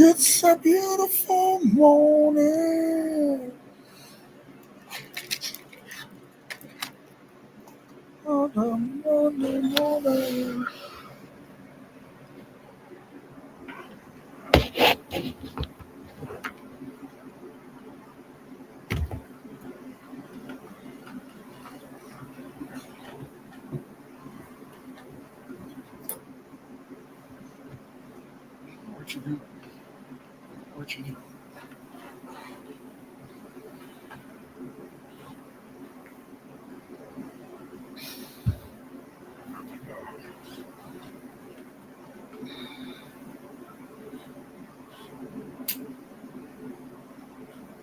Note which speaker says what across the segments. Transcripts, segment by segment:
Speaker 1: It's a beautiful morning. On a Monday morning. What you do? What you do?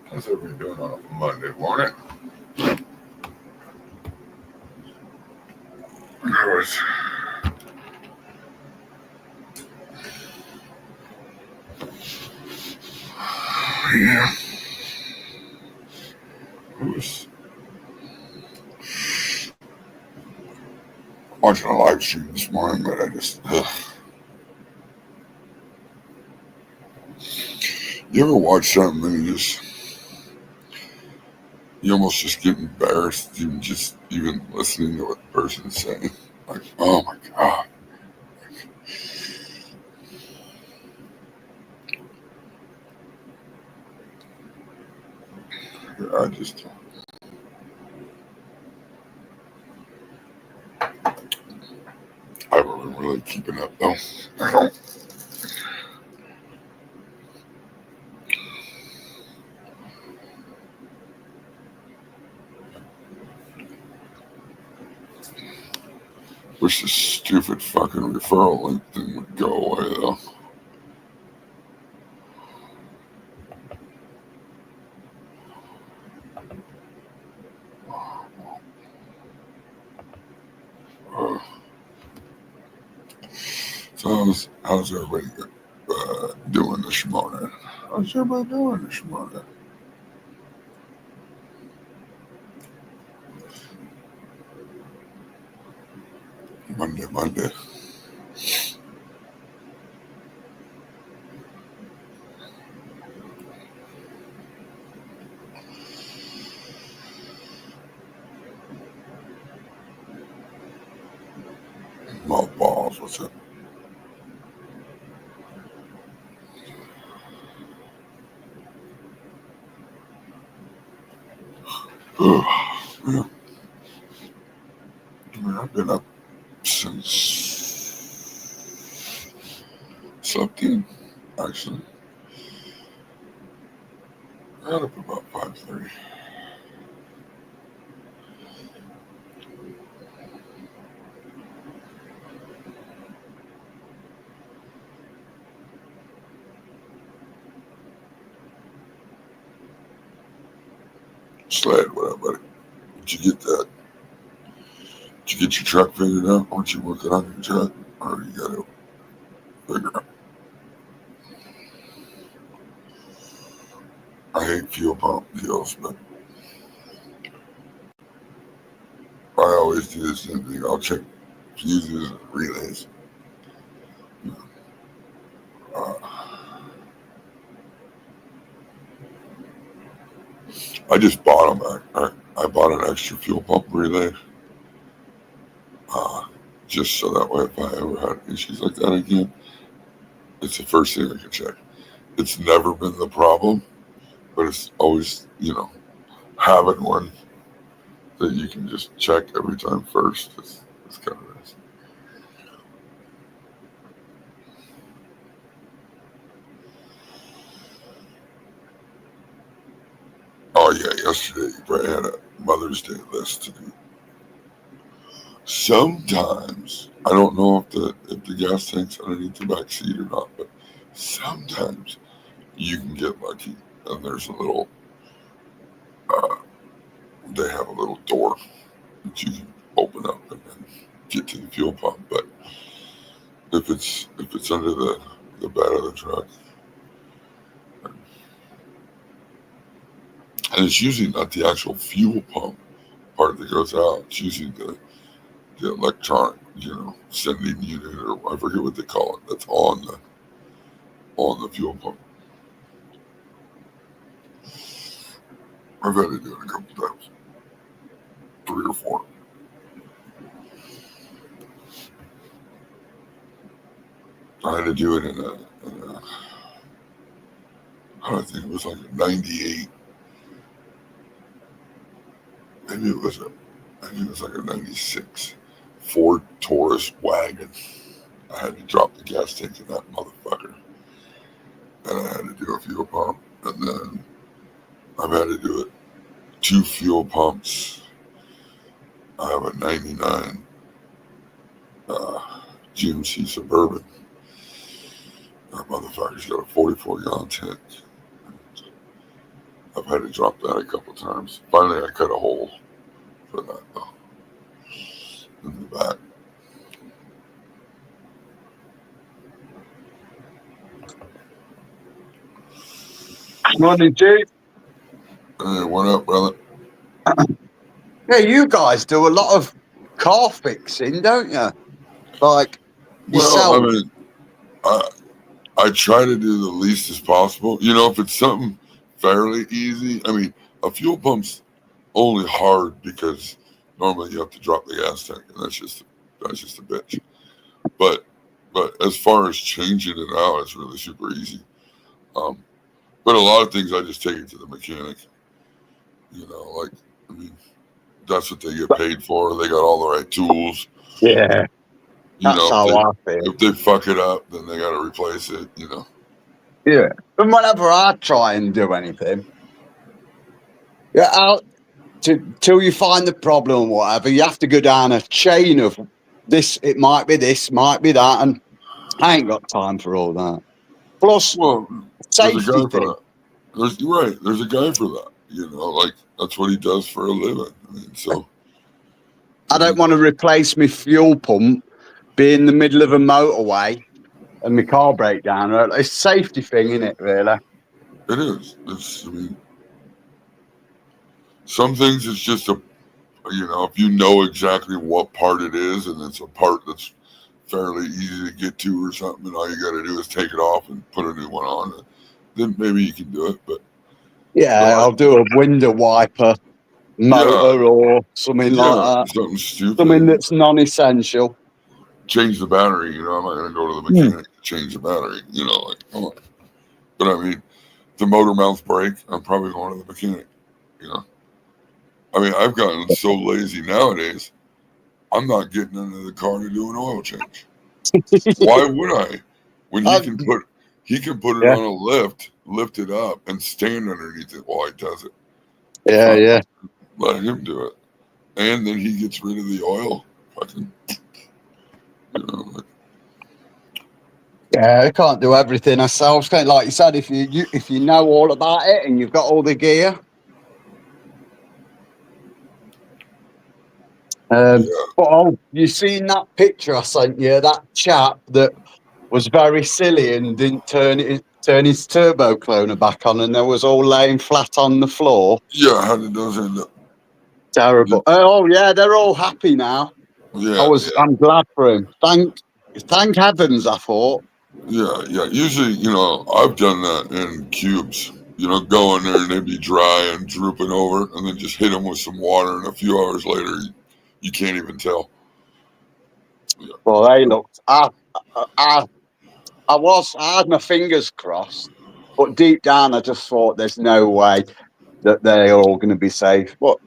Speaker 1: How's everybody doing on a Monday morning? I was. Yeah. I was watching a live stream this morning, but I just. You ever watch something and you almost just get embarrassed even listening to what the person's saying? Like, oh my God. I haven't been really keeping up though. I don't. Wish this stupid fucking referral link thing would go away though. So how's everybody doing this morning? How's everybody doing this morning? Monday. Mothballs, what's up? Yeah. I've been up since slept in, actually. I got up about 5:30. Sled, what up, buddy? Did you get that? Did you get your truck figured out? Aren't you working on your truck? Or you got to figure out? I hate fuel pump deals, but I always do the same thing. I'll check fuses and relays. I just bought them. I bought an extra fuel pump relay. Just so that way if I ever had issues like that again, it's the first thing I can check. It's never been the problem, but it's always, having one that you can just check every time first. It's kind of nice. Oh yeah, yesterday you probably had a Mother's Day list to do. Sometimes I don't know if the gas tank's underneath the back seat or not, but sometimes you can get lucky and there's a little. They have a little door that you can open up and then get to the fuel pump. But if it's under the bed of the truck, and it's usually not the actual fuel pump part that goes out. It's usually the electronic, sending unit, or I forget what they call it. That's on the fuel pump. I've had to do it a couple times, 3 or 4. I had to do it in a I think it was like a 98. Maybe it was like a 96 Ford Taurus wagon. I had to drop the gas tank in that motherfucker. And I had to do a fuel pump. And then I've had to do it 2 fuel pumps. I have a 99 GMC Suburban. That motherfucker's got a 44-gallon tank. I've had to drop that a couple times. Finally, I cut a hole for that, though, in the back.
Speaker 2: Morning, Chief.
Speaker 1: Hey, what up, brother?
Speaker 2: Yeah, you guys do a lot of car fixing, don't you? Like yourself.
Speaker 1: Well, I mean, I try to do the least as possible. You know, if it's something fairly easy, I mean, a fuel pump's only hard because normally you have to drop the gas tank, and that's just a bitch. But as far as changing it out, it's really super easy. But a lot of things I just take it to the mechanic. You know, like, I mean, that's what they get paid for. They got all the right tools.
Speaker 2: Yeah,
Speaker 1: You
Speaker 2: that's
Speaker 1: know,
Speaker 2: how I feel.
Speaker 1: if they fuck it up, then they got to replace it. You know.
Speaker 2: Yeah, and whenever I try and do anything, yeah, till you find the problem or whatever, you have to go down a chain of this. It might be this, might be that, and I ain't got time for all that. Plus,
Speaker 1: Well,
Speaker 2: safety
Speaker 1: there's a guy for
Speaker 2: thing.
Speaker 1: that. You're right. There's a guy for that. You know, like that's what he does for a living. I mean, so
Speaker 2: I don't want to replace my fuel pump, be in the middle of a motorway, and my car break down. It's a safety thing, isn't it? Really?
Speaker 1: it is. I mean, some things it's just if you know exactly what part it is, and it's a part that's fairly easy to get to or something, and all you got to do is take it off and put a new one on, then maybe you can do it. But
Speaker 2: yeah, I'll do a window wiper motor or something like that.
Speaker 1: Something stupid.
Speaker 2: Something that's non-essential.
Speaker 1: Change the battery. You know, I'm not going to go to the mechanic to change the battery. You know, like, come on. But I mean, the motor mouth break, I'm probably going to the mechanic. You know, I mean, I've gotten so lazy nowadays. I'm not getting into the car to do an oil change. Why would I? When he can put it on a lift it up, and stand underneath it while he does it.
Speaker 2: Yeah.
Speaker 1: Let him do it, and then he gets rid of the oil. Fucking,
Speaker 2: yeah, I can't do everything ourselves. Like you said, if you know all about it and you've got all the gear. But you seen that picture I sent you? That chap that was very silly and didn't turn his turbo cloner back on, and they was all laying flat on the floor.
Speaker 1: Yeah, how did those end up?
Speaker 2: Terrible. Oh yeah, they're all happy now.
Speaker 1: Yeah,
Speaker 2: I'm glad for him. Thank heavens, I thought.
Speaker 1: Yeah. Usually, I've done that in cubes. Go in there and they'd be dry and drooping over, and then just hit them with some water, and a few hours later, you can't even tell. Yeah.
Speaker 2: Well, they looked. I had my fingers crossed, but deep down, I just thought there's no way that they're all going to be safe. But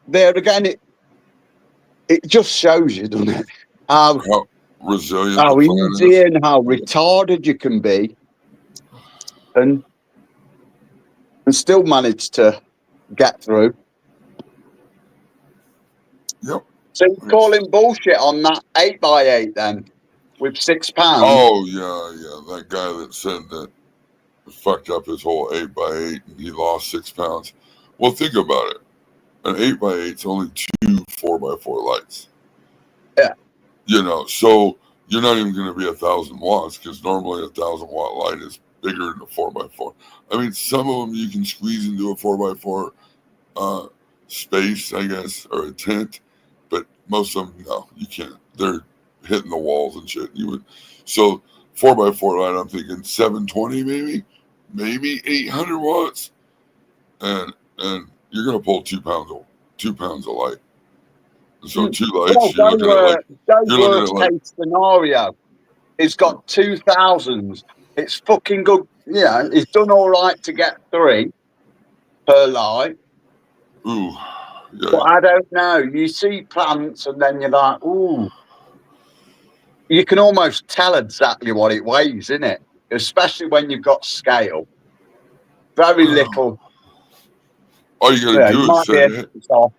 Speaker 2: there again, it just shows you, doesn't it? How
Speaker 1: resilient,
Speaker 2: how easy and how retarded you can be, and still manage to get through.
Speaker 1: Yep.
Speaker 2: So you're calling bullshit on that 8x8 then, with £6?
Speaker 1: Oh yeah, that guy that said that fucked up his whole 8x8 and he lost 6 pounds. Well, think about it. An 8x8's only 2 4x4 lights.
Speaker 2: Yeah.
Speaker 1: So you're not even going to be 1,000 watts, because normally a 1,000-watt light is bigger than a 4x4. I mean, some of them you can squeeze into a 4x4 space, I guess, or a tent, but most of them, no, you can't. They're hitting the walls and shit. So 4x4 light, I'm thinking 720 maybe 800 watts, and and you're gonna pull 2 pounds of light. So 2
Speaker 2: Well,
Speaker 1: lights, you're looking at like
Speaker 2: go worst case scenario. It's got 2,000. It's fucking good. Yeah, it's done all right to get 3 per light.
Speaker 1: ooh, yeah.
Speaker 2: But I don't know. You see plants, and then you're like, ooh. You can almost tell exactly what it weighs, innit? Especially when you've got scale. Very little.
Speaker 1: All you gotta do is say, hey,
Speaker 2: off.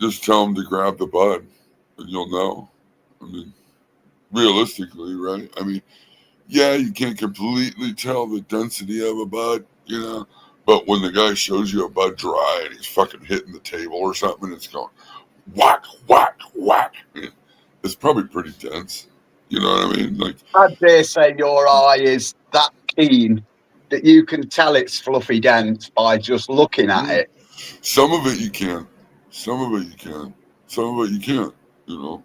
Speaker 1: just tell them to grab the bud, and you'll know. I mean, realistically, right? I mean, yeah, you can't completely tell the density of a bud, you know. But when the guy shows you a bud dry and he's fucking hitting the table or something, it's going whack, whack, whack. It's probably pretty dense. You know what I mean? Like,
Speaker 2: I dare say your eye is that keen that you can tell it's fluffy dense by just looking at it.
Speaker 1: Some of it you can, some of it you can, some of it you can't. You know.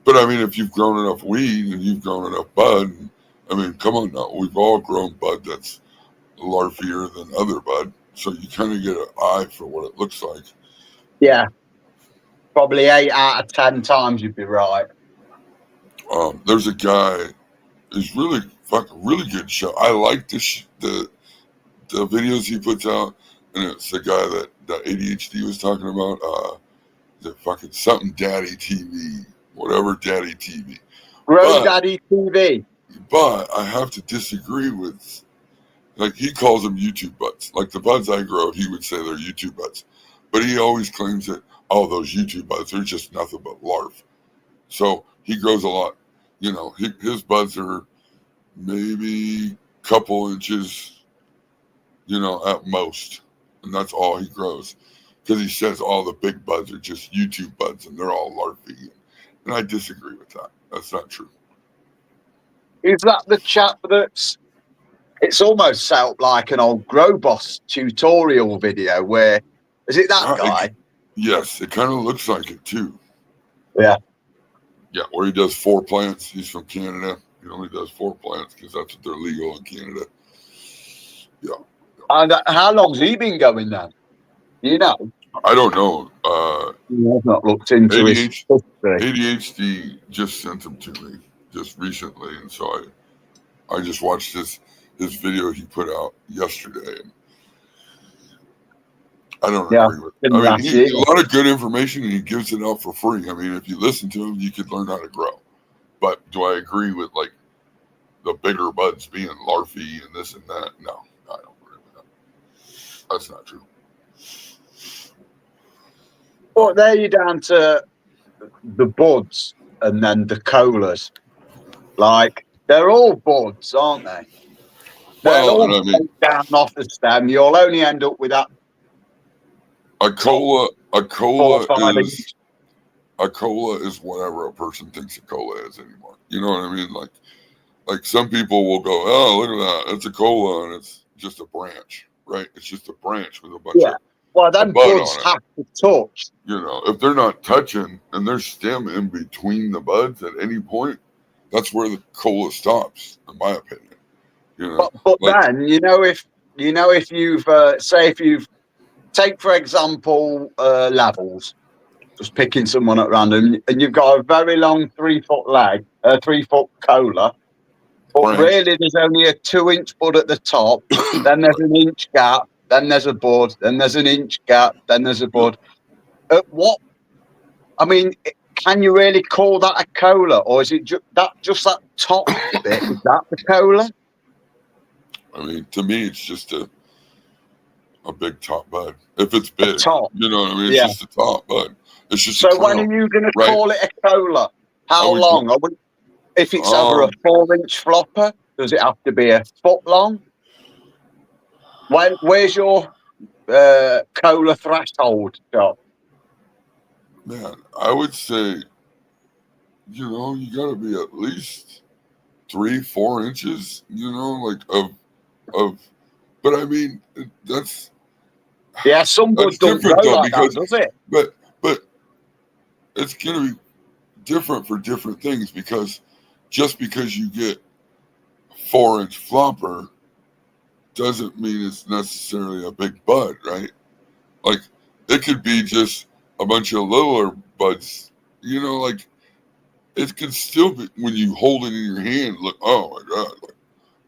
Speaker 1: But I mean, if you've grown enough weed and you've grown enough bud, I mean, come on now. We've all grown bud that's larfier than other bud, so you kind of get an eye for what it looks like.
Speaker 2: Yeah, probably 8 out of 10 times you'd be right.
Speaker 1: There's a guy. He's really fucking really good show. I like the videos he puts out, and it's the guy that ADHD was talking about. The fucking something Daddy TV, whatever Daddy TV.
Speaker 2: Grow Daddy TV.
Speaker 1: But I have to disagree with, like, he calls them YouTube buds. Like the buds I grow, he would say they're YouTube buds. But he always claims that, oh, those YouTube buds, they're just nothing but larf. So he grows a lot. You know, his buds are maybe a couple inches, you know, at most. And that's all he grows. Because he says all the big buds are just YouTube buds and they're all larfy. And I disagree with that. That's not true.
Speaker 2: Is that the chap that's... It's almost sound like an old Grow Boss tutorial video where... Is it that guy?
Speaker 1: Yes, it kind of looks like it too.
Speaker 2: Yeah.
Speaker 1: Yeah, where he does 4 plants. He's from Canada. He only does 4 plants because that's what they're legal in Canada. Yeah.
Speaker 2: And how long's he been going then? You know?
Speaker 1: I don't know.
Speaker 2: I've not looked into his
Speaker 1: ADHD just sent him to me just recently, and so I just watched his video he put out yesterday. I don't agree with it. I mean, a lot of good information, and he gives it out for free. I mean, if you listen to him, you could learn how to grow. But do I agree with, like, the bigger buds being larfy and this and that? No, I don't agree with that. That's not true.
Speaker 2: Well, there you're down to the buds and then the colas. Like, they're all buds, aren't they? They're all down off the stem. You'll only end up with that.
Speaker 1: A cola is whatever a person thinks a cola is anymore. You know what I mean? Like some people will go, oh, look at that, it's a cola and it's just a branch, right? It's just a branch with a bunch of
Speaker 2: well, then buds have to touch.
Speaker 1: You know, if they're not touching and there's stem in between the buds at any point, that's where the cola stops, in my opinion. You know,
Speaker 2: but then if you've if you've take for example levels, just picking someone at random, and you've got a very long 3-foot leg, 3-foot cola, but really there's only a 2-inch bud at the top, then there's an inch gap, then there's a bud, then there's an inch gap, then there's a bud. I mean, can you really call that a cola, or is it just that top bit? Is that the cola?
Speaker 1: I mean, to me, it's just a big top bud. If it's big, you know what I mean? It's just a top bud. It's just
Speaker 2: so when are you going to call it a cola? How long? If it's over a 4-inch flopper, does it have to be a foot long? Where's your cola threshold, Joe?
Speaker 1: Man, I would say, you know, you got to be at least 3-4 inches, you know, like of. But I mean, that's
Speaker 2: some buds don't grow like that, does it?
Speaker 1: But it's going to be different for different things, because just because you get 4-inch flopper doesn't mean it's necessarily a big bud, right? Like it could be just a bunch of littler buds, like it could still be when you hold it in your hand, look, oh my God, like,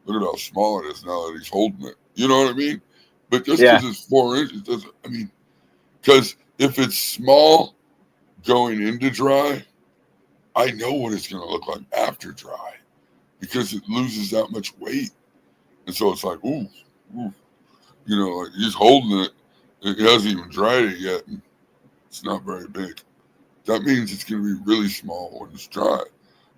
Speaker 1: look at how small it is now that he's holding it. You know what I mean? But just
Speaker 2: Yeah.
Speaker 1: because it's 4 inches doesn't, because if it's small going into dry, I know what it's going to look like after dry because it loses that much weight. And so it's like, ooh, like he's holding it. It hasn't even dried it yet. And it's not very big. That means it's going to be really small when it's dry.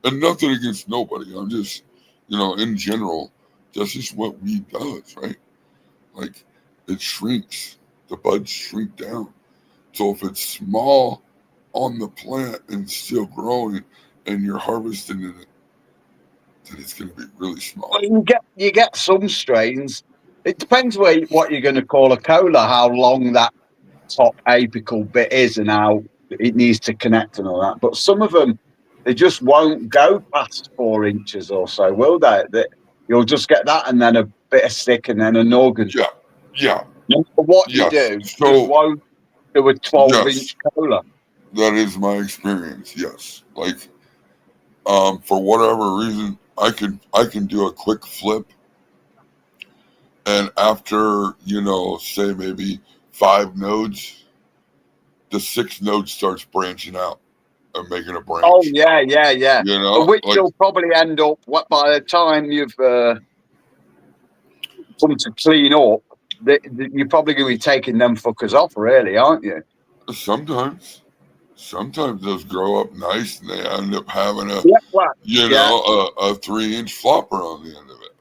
Speaker 1: And nothing against nobody. I'm just, in general, that's just what weed does, right? Like it shrinks. The buds shrink down. So if it's small on the plant and still growing and you're harvesting it, then it's going to be really small.
Speaker 2: Well, you get some strains. It depends what you're going to call a cola, how long that top apical bit is and how it needs to connect and all that. But some of them, they just won't go past 4 inches or so, will they? You'll just get that and then a bit of stick and then a noggin.
Speaker 1: Yeah.
Speaker 2: No matter what you
Speaker 1: Yes.
Speaker 2: do,
Speaker 1: So,
Speaker 2: just won't do a 12-inch
Speaker 1: yes,
Speaker 2: cola.
Speaker 1: that is my experience. Yes. Like, for whatever reason, I can do a quick flip, and after say maybe 5 nodes, the 6th node starts branching out and making a branch.
Speaker 2: Oh yeah. Which
Speaker 1: like
Speaker 2: you'll probably end up by the time you've come to clean up. You're probably going to be taking them fuckers off, really, aren't you?
Speaker 1: sometimes those grow up nice and they end up having a 3-inch flopper on the end of it.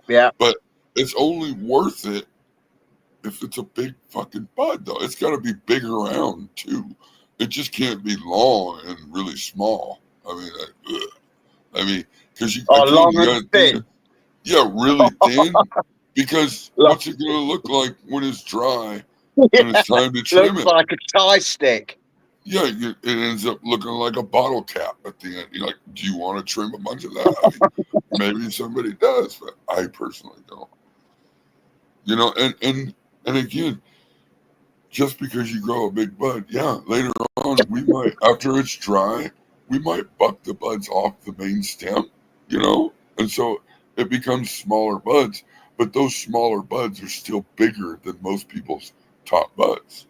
Speaker 2: But,
Speaker 1: But it's only worth it if it's a big fucking bud, though. It's got to be big around too. It just can't be long and really small. Because
Speaker 2: long and thin.
Speaker 1: Yeah, really thin. Because what's it going to look like when it's dry and it's time to trim
Speaker 2: Looks
Speaker 1: it?
Speaker 2: like a tie stick.
Speaker 1: Yeah, it ends up looking like a bottle cap at the end. You're like, do you want to trim a bunch of that? Maybe somebody does, but I personally don't. And again, just because you grow a big bud, later on we might, after it's dry, we might buck the buds off the main stem, and so it becomes smaller buds. But those smaller buds are still bigger than most people's top buds.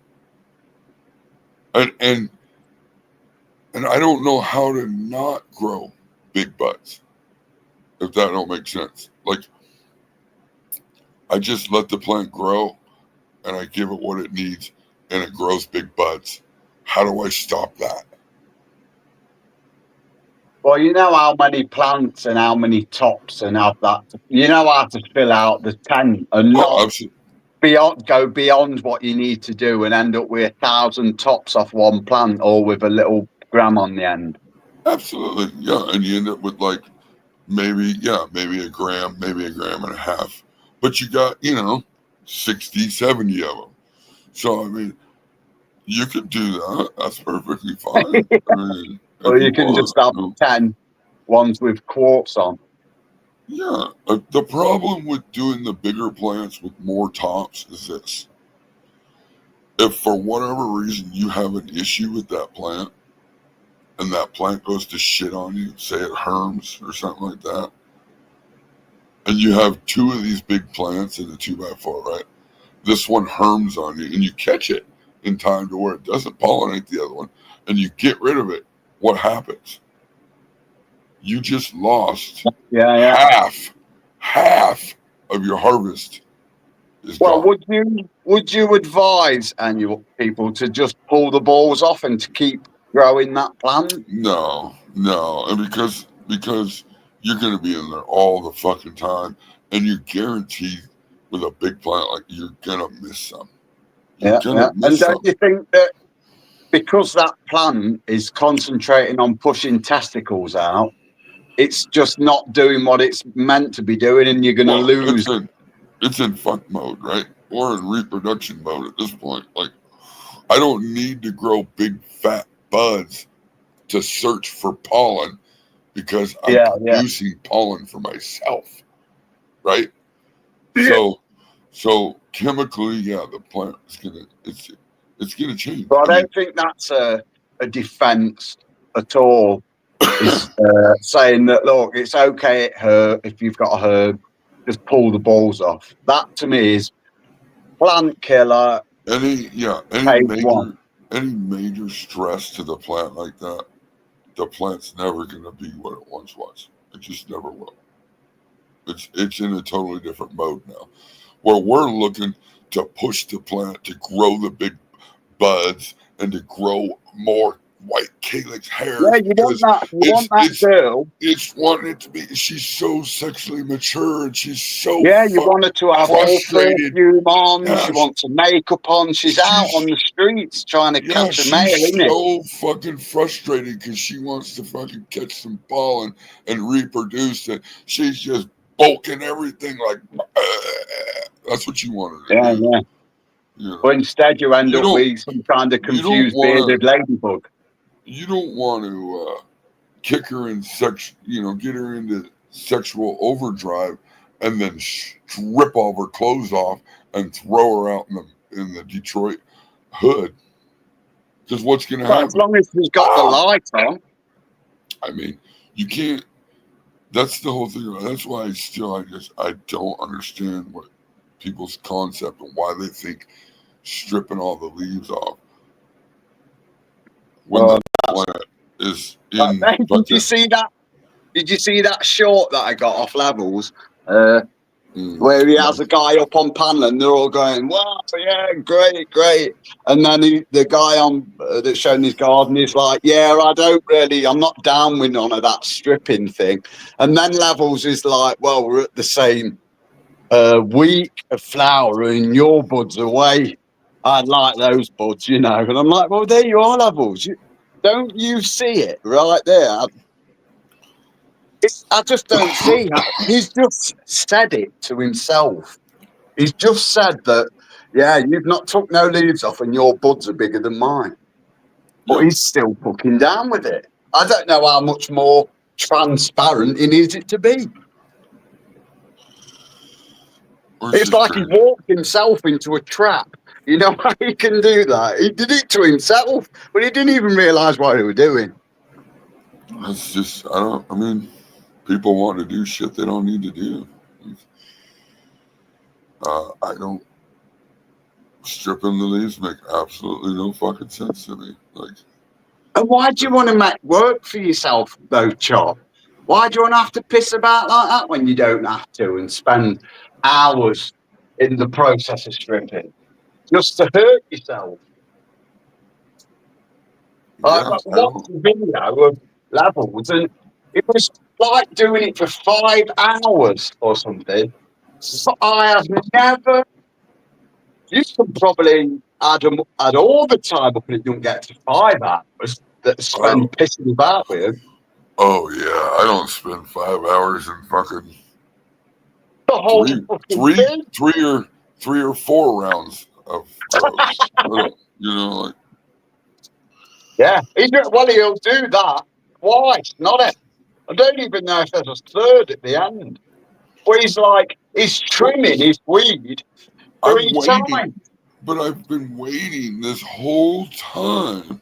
Speaker 1: And I don't know how to not grow big buds, if that don't make sense. Like, I just let the plant grow and I give it what it needs and it grows big buds. How do I stop that?
Speaker 2: Well, you know how many plants and how many tops and have that. You know how to fill out the 10 and not go beyond what you need to do and end up with 1,000 tops off one plant or with a little gram on the end.
Speaker 1: Absolutely, yeah. And you end up with like maybe a gram, maybe a gram and a half. But you got, 60, 70 of them. So, you could do that. That's perfectly fine.
Speaker 2: Or you can just have 10 ones with quartz on.
Speaker 1: Yeah. The problem with doing the bigger plants with more tops is this. If for whatever reason you have an issue with that plant and that plant goes to shit on you, say it herms or something like that, and you have 2 of these big plants in a 2x4, right? This one herms on you and you catch it in time to where it doesn't pollinate the other one and you get rid of it. What happens? You just lost half of your harvest.
Speaker 2: Well, would you advise annual people to just pull the balls off and to keep growing that plant?
Speaker 1: No, and because you're going to be in there all the fucking time, and you're guaranteed with a big plant like you're going to miss some.
Speaker 2: And don't you think that because that plant is concentrating on pushing testicles out, it's just not doing what it's meant to be doing, and you're going to lose?
Speaker 1: It's in fuck mode, right? Or in reproduction mode at this point. Like, I don't need to grow big fat buds to search for pollen because I'm producing pollen for myself, right? So So chemically, yeah, the plant is gonna it's gonna change.
Speaker 2: But I
Speaker 1: I mean,
Speaker 2: don't think that's a defence at all. Is saying that, look, it's okay at herb if you've got a herb, just pull the balls off. That to me is plant killer.
Speaker 1: any
Speaker 2: Phase one.
Speaker 1: any major stress to the plant like that, the plant's never gonna be what it once was. It just never will. It's in a totally different mode now, where we're looking to push the plant to grow the big buds and to grow more white calyx hairs.
Speaker 2: Yeah, you want
Speaker 1: because
Speaker 2: that. You want that girl.
Speaker 1: it's wanting it to be. She's so sexually mature and she's so
Speaker 2: Yeah, you want her to have all
Speaker 1: frustrated.
Speaker 2: perfume on.
Speaker 1: Yeah,
Speaker 2: She wants her makeup on. She's out
Speaker 1: she's
Speaker 2: on the streets trying to
Speaker 1: yeah,
Speaker 2: catch a male,
Speaker 1: she's
Speaker 2: isn't it?
Speaker 1: so fucking frustrated because she wants to fucking catch some pollen and reproduce it. She's just bulking everything like that's what you want her to
Speaker 2: Yeah,
Speaker 1: do.
Speaker 2: yeah.
Speaker 1: You know?
Speaker 2: But instead, you end
Speaker 1: You
Speaker 2: up
Speaker 1: don't-
Speaker 2: with some kind of
Speaker 1: you don't
Speaker 2: confused
Speaker 1: wanna-
Speaker 2: bearded ladybug.
Speaker 1: You don't want to kick her in get her into sexual overdrive and then strip all of her clothes off and throw her out in the Detroit hood. Because what's going to
Speaker 2: But
Speaker 1: happen?
Speaker 2: as long as she's got the light on.
Speaker 1: I mean, you can't. That's the whole thing. That's why I don't understand what people's concept and why they think stripping all the leaves off when the plant is in.
Speaker 2: Did you see that? Did you see that short that I got off Levels? Where he has a guy up on panel and they're all going, wow, yeah, great. And then the guy on that's showing his garden is like, yeah, I'm not down with none of that stripping thing. And then Levels is like, well, we're at the same week of flowering, your buds away. I'd like those buds, And I'm like, well, there you are, Levels. Don't you see it right there? I just don't see how he's just said it to himself. He's just said that, yeah, you've not took no leaves off and your buds are bigger than mine. But he's still fucking down with it. I don't know how much more transparent he needs it to be. It's like he walked himself into a trap. You know how he can do that? He did it to himself, but he didn't even realise what he was doing.
Speaker 1: It's just, I mean, people want to do shit they don't need to do. I don't. Stripping the leaves make absolutely no fucking sense to me.
Speaker 2: And why do you want to make work for yourself, though, Chop? Why do you want to have to piss about like that when you don't have to and spend hours in the process of stripping just to hurt yourself? I watched a video of Levels and it was like doing it for 5 hours or something. So I have never. You could probably add all the time up and it don't get to 5 hours that spend pissing about with.
Speaker 1: Oh yeah, I don't spend 5 hours in fucking
Speaker 2: the whole
Speaker 1: three or 4 rounds of throws.
Speaker 2: Yeah, he'll do that twice, not it. I don't even know if there's a third at the end. But he's trimming his weed 3 times.
Speaker 1: But I've been waiting this whole time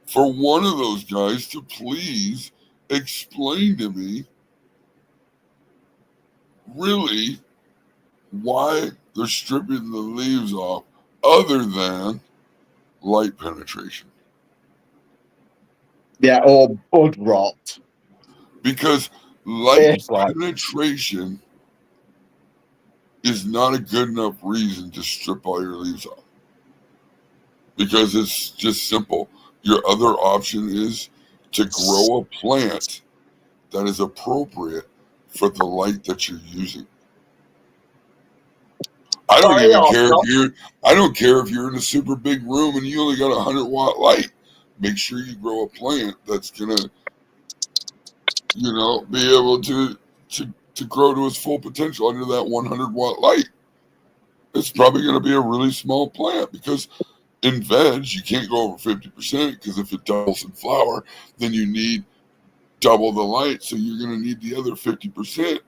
Speaker 1: for one of those guys to please explain to me really why they're stripping the leaves off other than light penetration.
Speaker 2: Yeah, or bud rot.
Speaker 1: Because light penetration is not a good enough reason to strip all your leaves off. Because it's just simple. Your other option is to grow a plant that is appropriate for the light that you're using. I don't care if you're in a super big room and you only got 100-watt light. Make sure you grow a plant that's gonna, be able to grow to its full potential under that 100-watt light. It's probably going to be a really small plant because in veg you can't go over 50% because if it doubles in flower, then you need double the light, so you're going to need the other 50%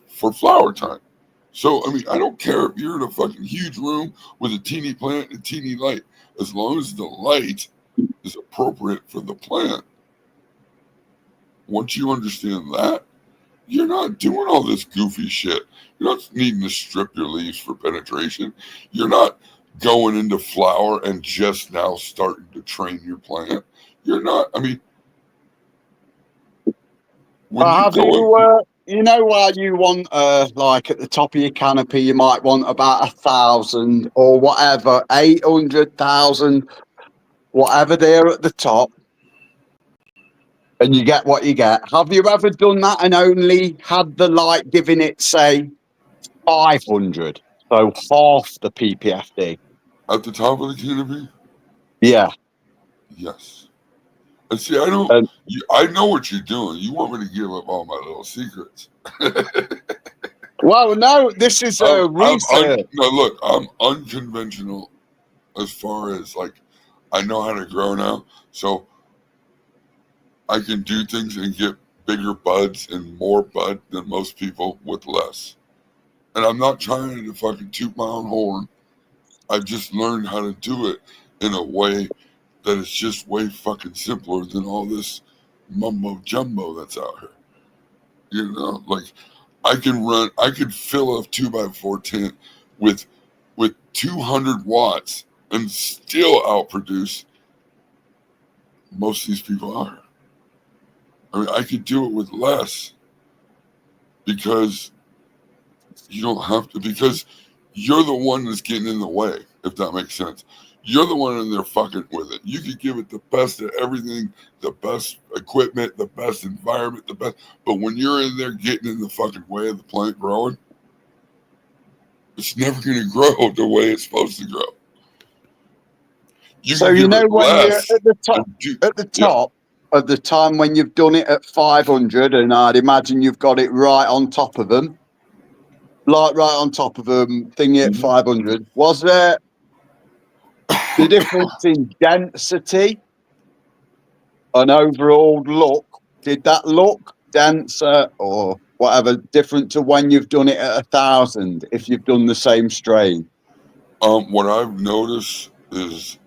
Speaker 1: for flower time. So, I mean, I don't care if you're in a fucking huge room with a teeny plant and a teeny light, as long as the light is appropriate for the plant. Once you understand that, you're not doing all this goofy shit. You're not needing to strip your leaves for penetration. You're not going into flower and just now starting to train your plant. You're not, I mean, when you
Speaker 2: Have
Speaker 1: go
Speaker 2: you, you know, while you want, like at the top of your canopy, you might want about 1,000 or whatever, 800,000, whatever there at the top, and you get what you get. Have you ever done that and only had the light giving it, say, 500? So half the PPFD.
Speaker 1: at the top of the canopy,
Speaker 2: Yeah.
Speaker 1: yes. And see, I don't.
Speaker 2: And
Speaker 1: I know what you're doing. You want me to give up all my little secrets.
Speaker 2: well, no, this is research.
Speaker 1: No, look, I'm unconventional as far as like I know how to grow now, so I can do things and get bigger buds and more bud than most people with less. And I'm not trying to fucking toot my own horn. I've just learned how to do it in a way that is just way fucking simpler than all this mumbo jumbo that's out here. You know, like I could fill a 2x4 tent with 200 watts and still outproduce most of these people out here. I mean, I could do it with less because you don't have to, because you're the one that's getting in the way, if that makes sense. You're the one in there fucking with it. You could give it the best of everything, the best equipment, the best environment, the best. But when you're in there getting in the fucking way of the plant growing, it's never going to grow the way it's supposed to grow.
Speaker 2: So you know when you're at the top of the time when you've done it at 500, and I'd imagine you've got it right on top of them, like right on top of them, thingy at 500. Was there the difference in density and overall look? Did that look denser or whatever different to when you've done it at 1,000? If you've done the same strain,
Speaker 1: what I've noticed is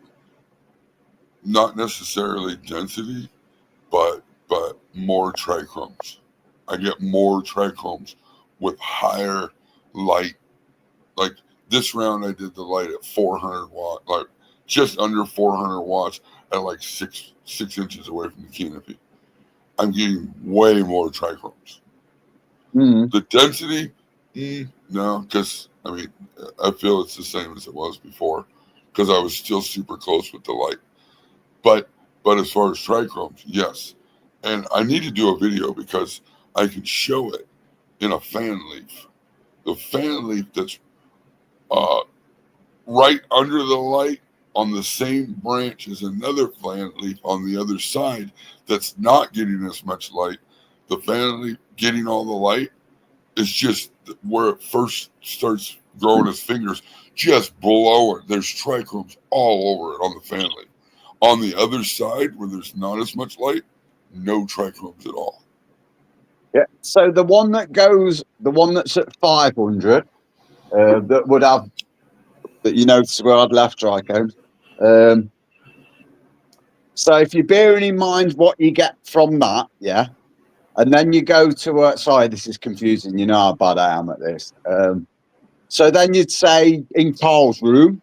Speaker 1: not necessarily density, but more trichomes. I get more trichomes with higher light. Like this round, I did the light at 400 watt, like just under 400 watts at like six inches away from the canopy. I'm getting way more trichomes. The density, no, because I mean, I feel it's the same as it was before because I was still super close with the light. But as far as trichomes, yes. And I need to do a video because I can show it in a fan leaf. The fan leaf that's right under the light on the same branch as another fan leaf on the other side that's not getting as much light. The fan leaf getting all the light is just where it first starts growing its fingers, just below it. There's trichomes all over it on the fan leaf. On the other side, where there's not as much light, no trichomes at all.
Speaker 2: Yeah. So the one that's at 500, that would have, that you notice where I'd left trichomes. So if you're bearing in mind what you get from that, yeah, and then you go to sorry, this is confusing. You know how bad I am at this. So then you'd say in Carl's room,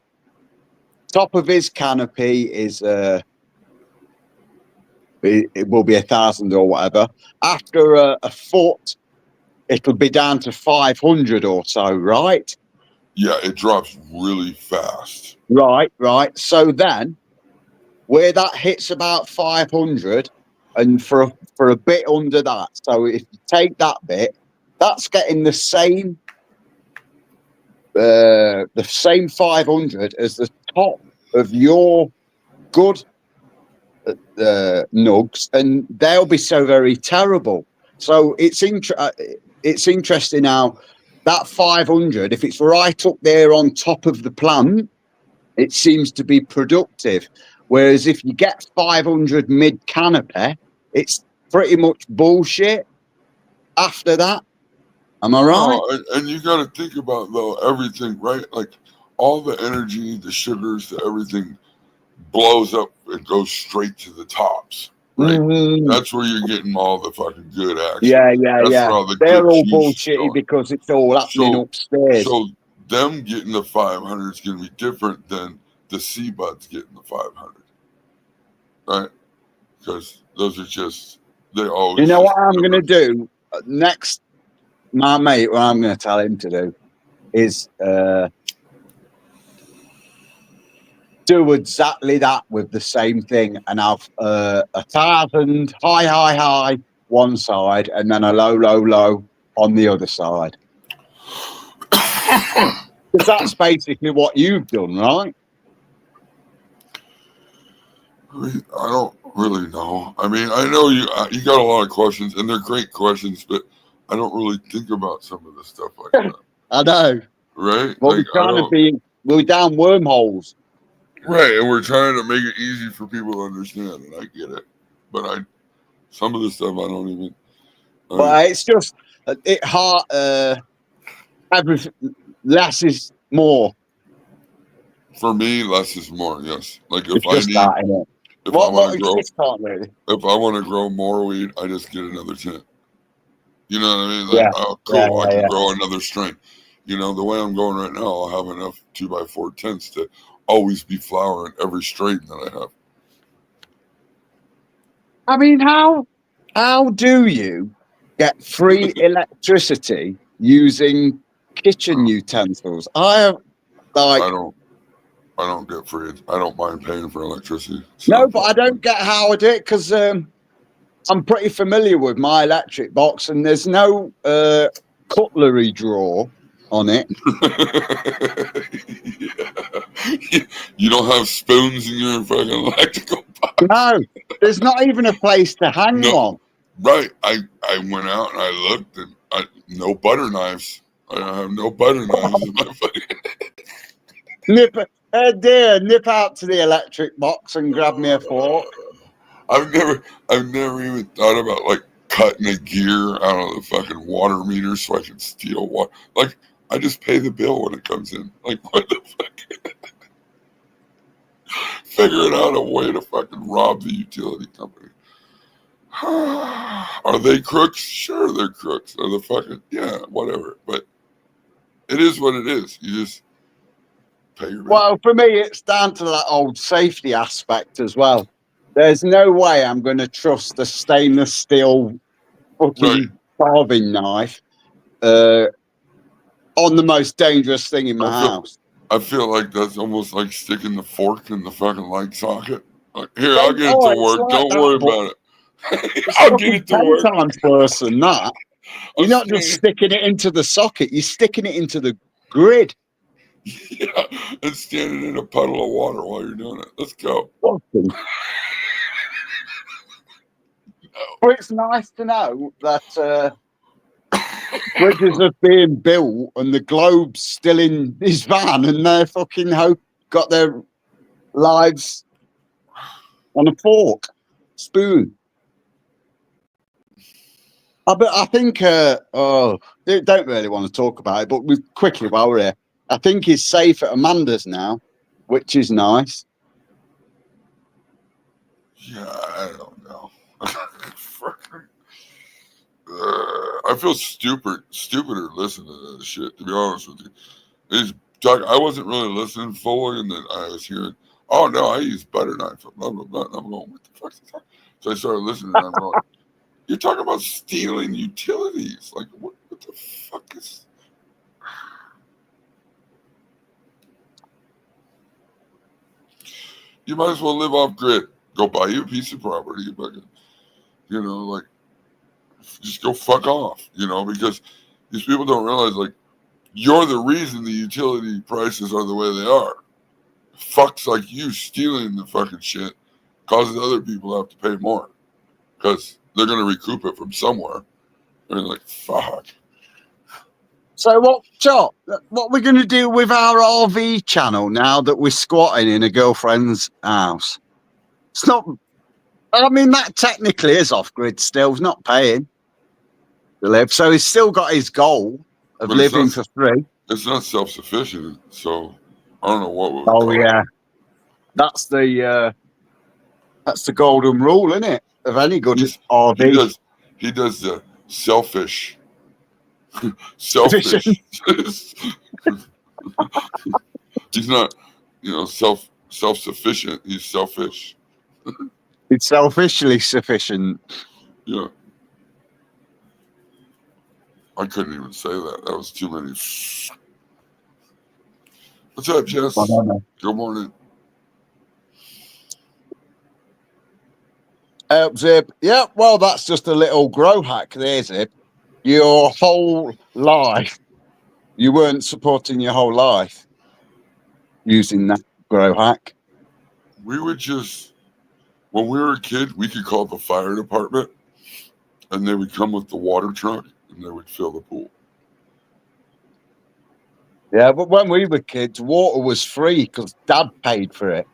Speaker 2: top of his canopy is it will be 1,000 or whatever. After a foot, it'll be down to 500 or so, right?
Speaker 1: Yeah, it drops really fast.
Speaker 2: Right. So then, where that hits about 500, and for a bit under that, so if you take that bit, that's getting the same 500 as the top of your good nugs, and they'll be so very terrible. So it's interesting how that 500, if it's right up there on top of the plant, it seems to be productive. Whereas if you get 500 mid canopy, it's pretty much bullshit after that. Am I right?
Speaker 1: And you got to think about though everything, right? Like all the energy, the sugars, the everything blows up and goes straight to the tops, right? That's where you're getting all the fucking good action.
Speaker 2: Yeah.
Speaker 1: That's where all the
Speaker 2: They're
Speaker 1: good
Speaker 2: all
Speaker 1: cheese is
Speaker 2: bullshitty
Speaker 1: going.
Speaker 2: because it's all happening upstairs.
Speaker 1: So them getting the 500 is going to be different than the sea buds getting the 500, right? Because those are just, they always.
Speaker 2: You know what I'm going to do next? My mate, what I'm going to tell him to do is do exactly that with the same thing and have 1,000 high one side and then a low on the other side. Because that's basically what you've done, right?
Speaker 1: I don't really know. I mean, I know you got a lot of questions, and they're great questions, but I don't really think about some of the stuff like that.
Speaker 2: I know.
Speaker 1: Right?
Speaker 2: Well, we're down wormholes.
Speaker 1: Right, and we're trying to make it easy for people to understand, and I get it. But some of the stuff I don't even.
Speaker 2: But it's just less is more.
Speaker 1: For me, less is more. Yes, like if I want to grow more weed, I just get another tent. You know what I mean? Like, oh, cool, I can grow another strain. You know, the way I'm going right now, I'll have enough 2x4 tents to always be flowering every strain that I have.
Speaker 2: I mean, how do you get free electricity using kitchen utensils? I
Speaker 1: don't get free. I don't mind paying for electricity.
Speaker 2: No, but I don't get how I do it because I'm pretty familiar with my electric box, and there's no cutlery drawer on it.
Speaker 1: Yeah. You don't have spoons in your fucking electrical box.
Speaker 2: No, there's not even a place to hang one.
Speaker 1: Right. I went out and I looked, and no butter knives. I have no butter knives in my fucking.
Speaker 2: Nip out to the electric box and grab me a fork.
Speaker 1: I've never even thought about like cutting a gear out of the fucking water meter so I can steal water. Like, I just pay the bill when it comes in. Like, what the fuck? Figuring out a way to fucking rob the utility company. Are they crooks? Sure, they're crooks. Are the fucking, yeah, whatever. But it is what it is. You just pay your bill.
Speaker 2: Well, for me, it's down to that old safety aspect as well. There's no way I'm going to trust a stainless steel fucking carving knife on the most dangerous thing in my house.
Speaker 1: I feel like that's almost like sticking the fork in the fucking light socket. Like, here, I'll get it to work. Don't worry about it. I'll get it to work.
Speaker 2: 10 times worse than that. You're not just sticking it into the socket. You're sticking it into the grid.
Speaker 1: Yeah, and standing in a puddle of water while you're doing it. Let's go.
Speaker 2: But it's nice to know that bridges are being built and the globe's still in his van and they're fucking got their lives on a spoon. I think, don't really want to talk about it, but quickly while we're here, I think he's safe at Amanda's now, which is nice.
Speaker 1: Yeah, I don't know. I feel stupider listening to this shit, to be honest with you. I wasn't really listening fully, and then I was hearing, oh no, I use butter knife, blah, blah, blah. And I'm going, what the fuck is that? So I started listening, and I'm going, you're talking about stealing utilities. Like, what the fuck is... You might as well live off grid. Go buy you a piece of property, like, just go fuck off, because these people don't realize, like, you're the reason the utility prices are the way they are. Fucks like you stealing the fucking shit causes other people to have to pay more because they're going to recoup it from somewhere. And like, fuck.
Speaker 2: So what are we going to do with our RV channel now that we're squatting in a girlfriend's house? It's not... I mean, that technically is off-grid still. It's not paying. to live. So he's still got his goal of
Speaker 1: But it's
Speaker 2: living
Speaker 1: not-
Speaker 2: for free.
Speaker 1: It's not self-sufficient, so I don't know what we would
Speaker 2: Oh
Speaker 1: call
Speaker 2: yeah,
Speaker 1: it.
Speaker 2: that's the golden rule, isn't it? Of any good
Speaker 1: He
Speaker 2: RV.
Speaker 1: does the selfish. Selfish. He's not, self-sufficient. He's selfish.
Speaker 2: It's selfishly sufficient.
Speaker 1: Yeah. I couldn't even say that. That was too many. What's up, Jess? Good morning.
Speaker 2: Zip. Yeah, well, that's just a little grow hack there, Zip. Your whole life, you weren't supporting your whole life using that grow hack.
Speaker 1: We would just, when we were a kid, we could call the fire department and they would come with the water truck and they would fill the pool.
Speaker 2: Yeah, but when we were kids, water was free because Dad paid for it.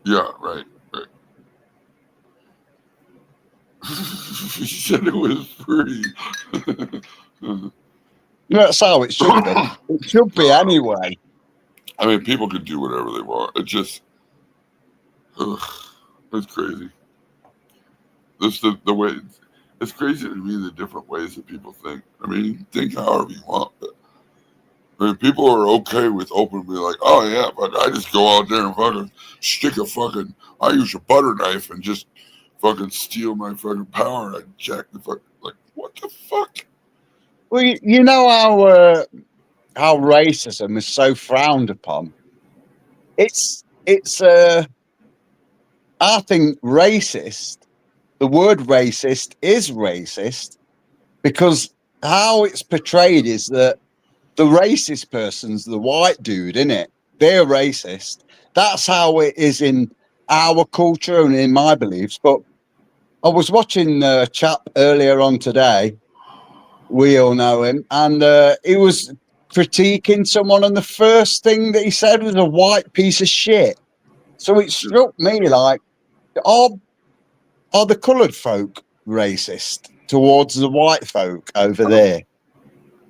Speaker 1: Yeah, right. He said it was free.
Speaker 2: That's how it should be. It should be anyway.
Speaker 1: I mean, people could do whatever they want. It just, it's crazy. This the way it's crazy to me, the different ways that people think. I mean, you can think however you want, but I mean, people are okay with openly like, oh yeah, but I just go out there and fucking stick I use a butter knife and just fucking steal my fucking power and I jack the fuck, like, what the fuck?
Speaker 2: Well, you know how racism is so frowned upon. It's I think racist. The word racist is racist because how it's portrayed is that the racist person's the white dude, innit? They're racist. That's how it is in our culture and in my beliefs. But I was watching a chap earlier on today. We all know him. And he was critiquing someone. And the first thing that he said was a white piece of shit. So it struck me like, are the coloured folk racist towards the white folk over there?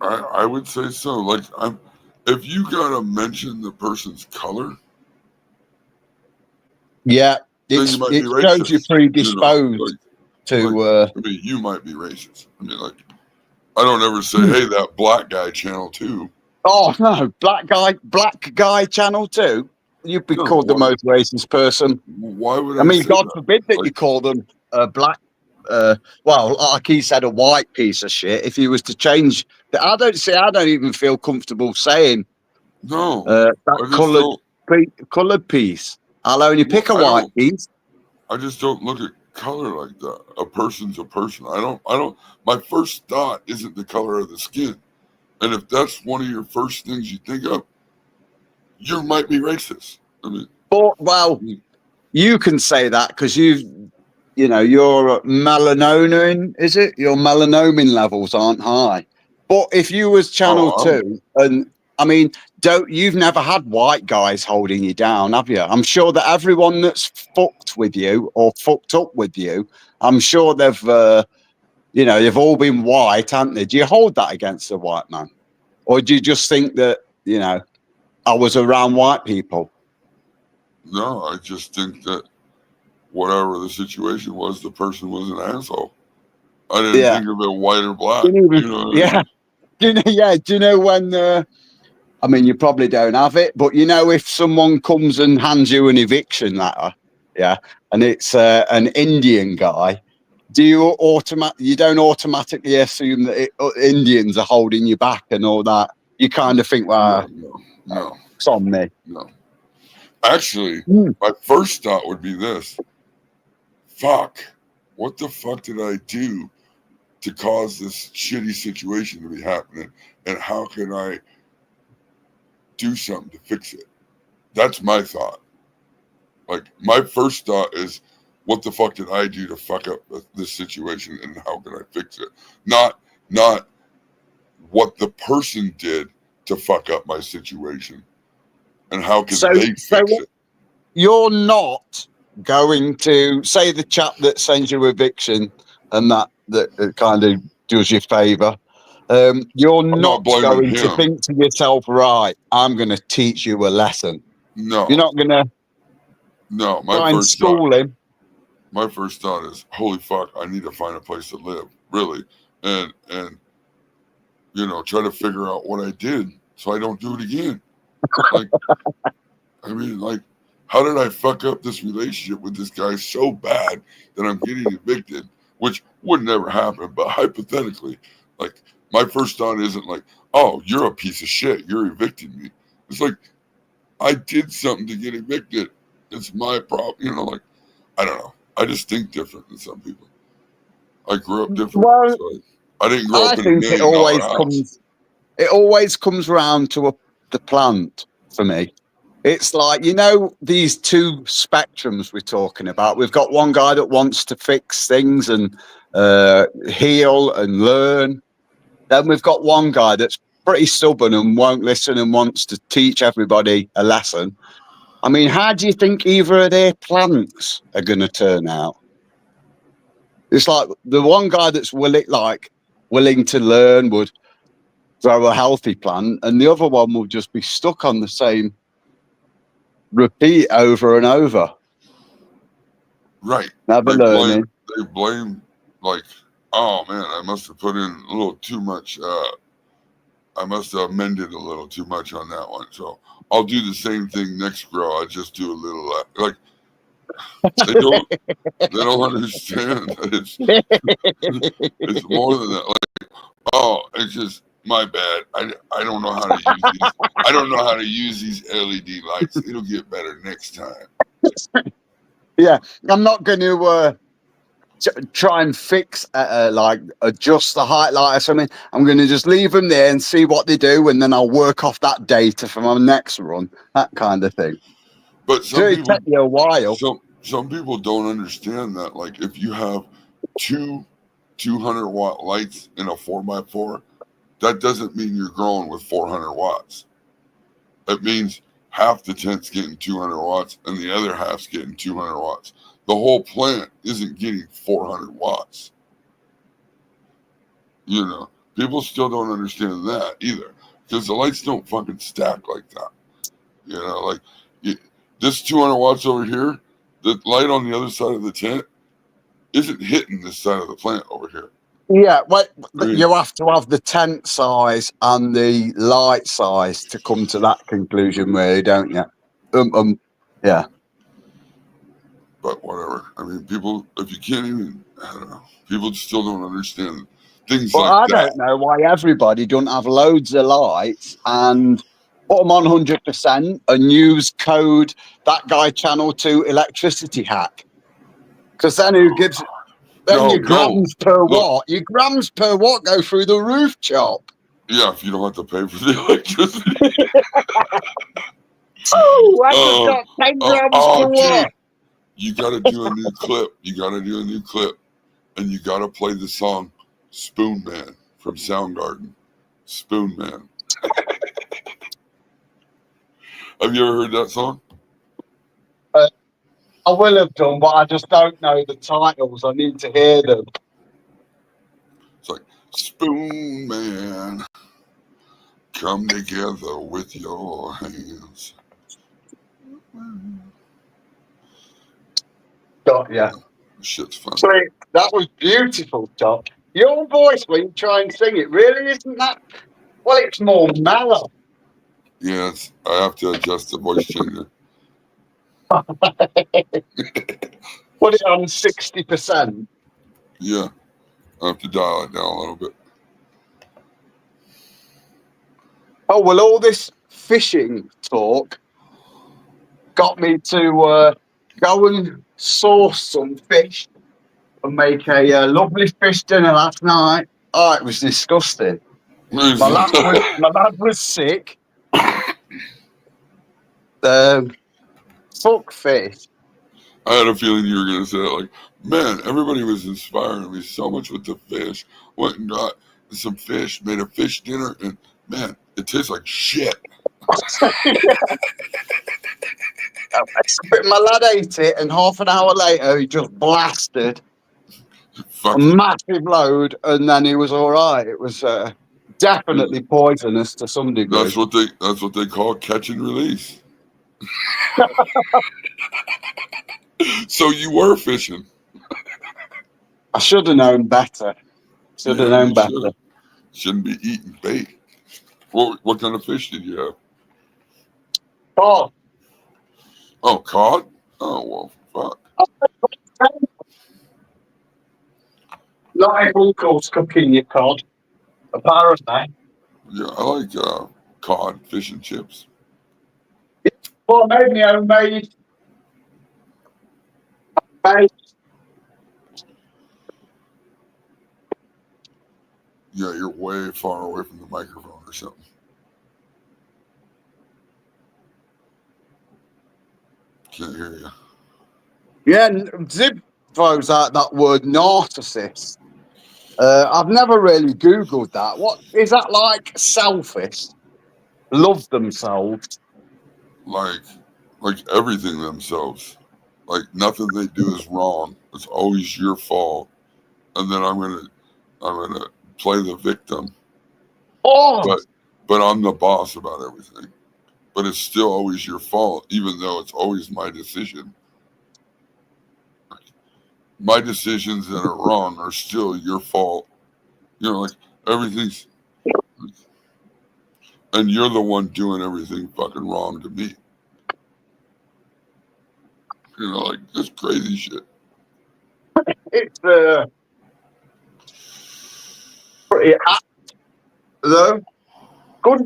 Speaker 1: I would say so. Like, if you gotta mention the person's color,
Speaker 2: Yeah,
Speaker 1: then
Speaker 2: it
Speaker 1: you might be
Speaker 2: shows
Speaker 1: racist.
Speaker 2: you're predisposed
Speaker 1: Like,
Speaker 2: to.
Speaker 1: I mean, you might be racist. I mean, like, I don't ever say, hey, that black guy channel 2.
Speaker 2: Oh no, black guy channel 2. You'd be called the most racist person.
Speaker 1: Why would
Speaker 2: I mean,
Speaker 1: say
Speaker 2: God
Speaker 1: that?
Speaker 2: forbid that you call them a black. Well, like he said, a white piece of shit. If he was to change, I don't even feel comfortable saying
Speaker 1: No,
Speaker 2: that coloured piece. I'll only pick a white piece.
Speaker 1: I just don't look at color like that. A person's a person. I don't. My first thought isn't the color of the skin, and if that's one of your first things you think of, you might be racist. I mean,
Speaker 2: well, you can say that because you're melanomin, is it? Your melanomin levels aren't high. But if you was channel 2, and I mean, you've never had white guys holding you down, have you? I'm sure that everyone that's fucked with you or fucked up with you, I'm sure they've all been white, haven't they? Do you hold that against a white man? Or do you just think that, I was around white people?
Speaker 1: No, I just think that whatever the situation was, the person was an asshole. I didn't think of it white or black.
Speaker 2: Do you know when? I mean, you probably don't have it, but if someone comes and hands you an eviction letter, and it's an Indian guy, you don't automatically assume that Indians are holding you back and all that. You kind of think, well,
Speaker 1: no,
Speaker 2: it's on me.
Speaker 1: No. Actually, my first thought would be this. Fuck, what the fuck did I do to cause this shitty situation to be happening? And how can I do something to fix it? That's my thought. Like, my first thought is, what the fuck did I do to fuck up this situation and how can I fix it? Not what the person did to fuck up my situation and how can they fix it.
Speaker 2: You're not going to say the chap that sends you eviction and that kind of does you a favour. You're not
Speaker 1: blaming
Speaker 2: going to
Speaker 1: him.
Speaker 2: think to yourself, right, I'm going to teach you a lesson.
Speaker 1: No,
Speaker 2: You're not going to
Speaker 1: no.
Speaker 2: try and school him.
Speaker 1: My first thought is, holy fuck, I need to find a place to live, really, and you know, try to figure out what I did so I don't do it again. Like, I mean, like, how did I fuck up this relationship with this guy so bad that I'm getting evicted, which would never happen, but hypothetically, like, my first thought isn't like, oh, you're a piece of shit, you're evicting me. It's like, I did something to get evicted. It's my problem, you know, like, I don't know. I just think different than some people. I grew up different.
Speaker 2: Well,
Speaker 1: So I didn't grow
Speaker 2: I
Speaker 1: up in a
Speaker 2: think
Speaker 1: $1 million house.
Speaker 2: it always comes round to the plant for me. It's like, you know, these two spectrums we're talking about. We've got one guy that wants to fix things and heal and learn. Then we've got one guy that's pretty stubborn and won't listen and wants to teach everybody a lesson. I mean, how do you think either of their plants are going to turn out? It's like the one guy that's willing to learn would grow a healthy plant, and the other one will just be stuck on the same repeat over and over.
Speaker 1: Right.
Speaker 2: Never learning.
Speaker 1: They blame, like, oh man, I must have put in a little too much. I must have amended a little too much on that one. So I'll do the same thing next grow. I just do a little like they don't understand that it's more than that. Like, oh, it's just my bad. I don't know how to use these. I don't know how to use these LED lights. It'll get better next time.
Speaker 2: Yeah, I'm not going to try and fix like adjust the height light or something. I'm going to just leave them there and see what they do, and then I'll work off that data for my next run. That kind of thing.
Speaker 1: But some
Speaker 2: It'll
Speaker 1: people
Speaker 2: take you a while.
Speaker 1: Some people don't understand that. Like, if you have two 200-watt lights in a 4x4, that doesn't mean you're growing with 400 watts. It means half the tent's getting 200 watts and the other half's getting 200 watts. The whole plant isn't getting 400 watts. You know, people still don't understand that either, because the lights don't fucking stack like that. You know, like this 200 watts over here, the light on the other side of the tent isn't hitting this side of the plant over here.
Speaker 2: Yeah, well, you have to have the tent size and the light size to come to that conclusion, really, don't you? Yeah.
Speaker 1: But whatever. I mean, people, if you can't even, I don't know, people still don't understand things like that.
Speaker 2: I don't know why everybody don't have loads of lights and put them on 100% and use code that guy channel 2 electricity hack. Because then who gives... Then your grams per watt. Your grams per watt go through the roof, chop.
Speaker 1: Yeah, if you don't have to pay for the electricity.
Speaker 2: Oh, I just got 10 grams per watt.
Speaker 1: Dude, you got to do a new clip. You got to do a new clip. And you got to play the song Spoon Man from Soundgarden. Spoon Man. Have you ever heard that song?
Speaker 2: I will have done, but I just don't know the titles. I need to hear them.
Speaker 1: It's like, Spoon Man, come together with your hands.
Speaker 2: Got ya.
Speaker 1: Shit's fun.
Speaker 2: That was beautiful, Tom. Your voice when you try and sing it really isn't that... Well, it's more mellow.
Speaker 1: Yes, I have to adjust the voice changer.
Speaker 2: Put it on 60%.
Speaker 1: Yeah, I have to dial it down a little bit.
Speaker 2: Oh, well, all this fishing talk got me to go and source some fish and make a lovely fish dinner last night. Oh, it was disgusting. My lad was sick. Fuck fish.
Speaker 1: I had a feeling you were going to say it, like, man, everybody was inspiring me so much with the fish. Went and got some fish, made a fish dinner, and man, it tastes like shit.
Speaker 2: My lad ate it, and half an hour later, he just blasted.
Speaker 1: Fucking,
Speaker 2: massive load, and then he was all right. It was definitely poisonous to some degree.
Speaker 1: that's what they call catch and release. So you were fishing.
Speaker 2: I should have known better. Should have known better.
Speaker 1: Shouldn't be eating bait. What kind of fish did you have?
Speaker 2: Oh,
Speaker 1: Oh, cod? Oh, well, fuck.
Speaker 3: Not everyone calls cooking your cod, apparently.
Speaker 1: Yeah, I like cod, fish and chips.
Speaker 3: Well, I made my own made.
Speaker 1: Yeah, you're way far away from the microphone or something. Can't hear you.
Speaker 2: yeah, Zib throws out that word narcissist. I've never really Googled that. What is that like? Selfish? Love themselves?
Speaker 1: Like everything themselves. Like nothing they do is wrong. It's always your fault. And then I'm gonna play the victim.
Speaker 2: Oh,
Speaker 1: But I'm the boss about everything. But it's still always your fault, even though it's always my decision. My decisions that are wrong are still your fault. You know, like everything's, and you're the one doing everything fucking wrong to me. You know, like just crazy shit.
Speaker 2: it's pretty apt, though. Good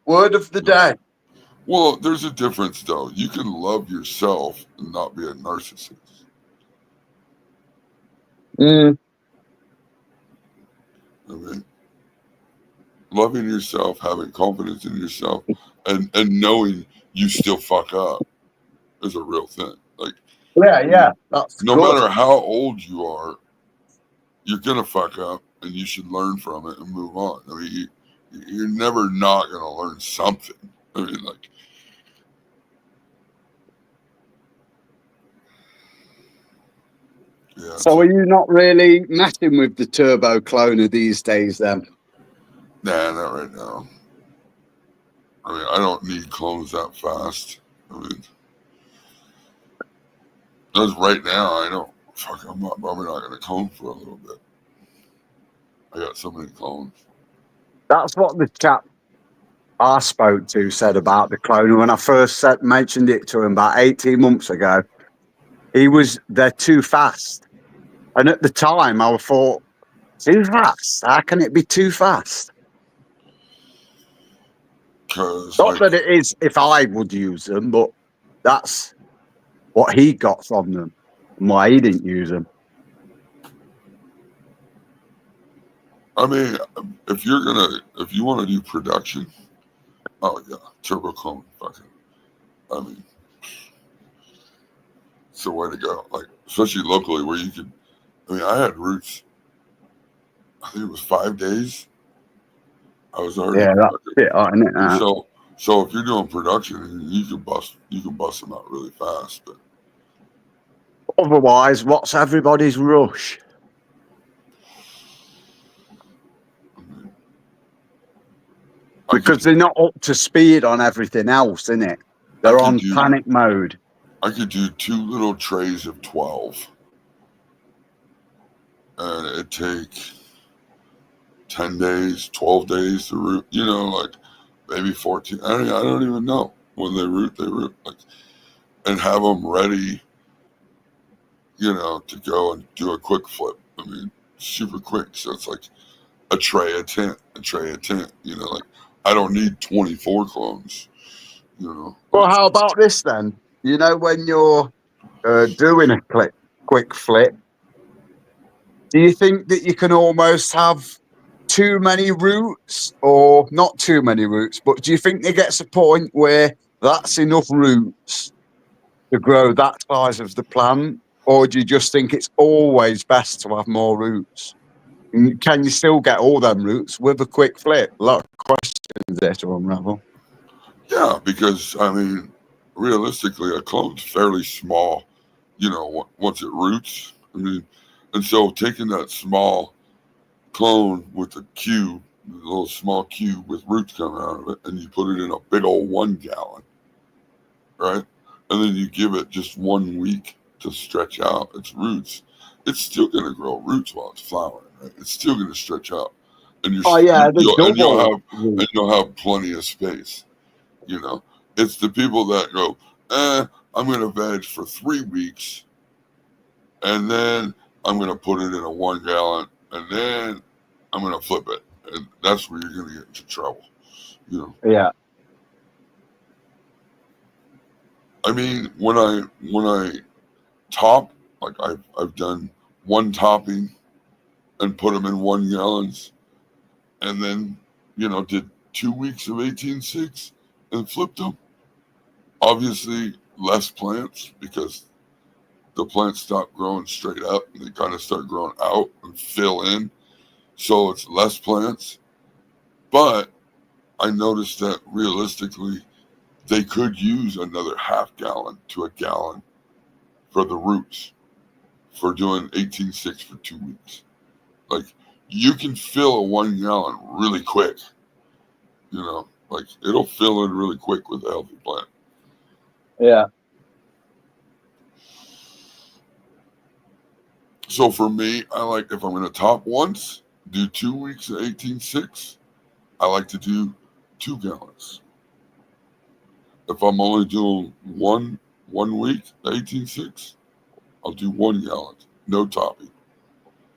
Speaker 2: word of the day.
Speaker 1: Well, there's a difference though. You can love yourself and not be a narcissist.
Speaker 2: Mm.
Speaker 1: I mean, loving yourself, having confidence in yourself, and knowing you still fuck up is a real thing. Like,
Speaker 2: Yeah, that's
Speaker 1: no
Speaker 2: good.
Speaker 1: matter how old you are, you're gonna fuck up, and you should learn from it and move on. I mean, you're never not gonna learn something. I mean, like, yeah.
Speaker 2: So are you not really messing with the turbo cloner these days then?
Speaker 1: Nah, not right now. I mean, I don't need clones that fast. I mean, as right now, I don't. Fuck, I'm probably not gonna clone for a little bit. I got so many clones.
Speaker 2: That's what the chap I spoke to said about the cloner when I first mentioned it to him about 18 months ago. They're too fast. And at the time, I thought, too fast? How can it be too fast?
Speaker 1: Cause
Speaker 2: Not that it is if I would use them, but that's what he got from them and why he didn't use them.
Speaker 1: I mean, if you want to do production, oh yeah, turbo clone, fucking. I mean, it's the way to go. Like, especially locally, where you could. I mean, I had routes. I think it was 5 days. I was already.
Speaker 2: Yeah, that's it, isn't it?
Speaker 1: So if you're doing production, you can bust them out really fast. But
Speaker 2: Otherwise, what's everybody's rush? Because they're not up to speed on everything else, innit? They're on panic mode.
Speaker 1: I could do 2 little trays of 12. And it'd take 10 days, 12 days to root, you know, like maybe 14. I don't even know. When they root, like, and have them ready, you know, to go and do a quick flip. I mean, super quick. So it's like a tray of tent, you know, like I don't need 24 clones, you know.
Speaker 2: Well, how about this then? You know, when you're doing a quick flip, do you think that you can almost have too many roots, or not too many roots, but do you think there gets a point where that's enough roots to grow that size of the plant, or do you just think it's always best to have more roots? And can you still get all them roots with a quick flip? A lot of questions there to unravel.
Speaker 1: Yeah, because I mean, realistically, a clone's fairly small. You know, once it roots, I mean, And so taking that small clone with a cube, a little small cube with roots coming out of it, and you put it in a big old 1 gallon, right? And then you give it just 1 week to stretch out its roots. It's still going to grow roots while it's flowering, right? It's still going to stretch out, and
Speaker 2: Oh yeah, the double.
Speaker 1: you'll have plenty of space. You know, it's the people that go, I'm going to veg for 3 weeks, and then I'm going to put it in a 1 gallon, and then I'm going to flip it, and that's where you're going to get into trouble. You know.
Speaker 2: Yeah.
Speaker 1: I mean, when I top, like I've done 1 topping and put them in 1 gallons, and then did 2 weeks of 18-6 and flipped them. Obviously, less plants because the plants stop growing straight up and they kind of start growing out and fill in, so it's less plants. But I noticed that realistically, they could use another half gallon to a gallon for the roots for doing 18-6 for 2 weeks. Like, you can fill a 1 gallon really quick. Like it'll fill in really quick with a healthy plant.
Speaker 2: Yeah.
Speaker 1: So for me, I like, if I'm going to top once, do 2 weeks of 18-6, I like to do 2 gallons. If I'm only doing one week, 18-6, I'll do 1 gallon, no topping.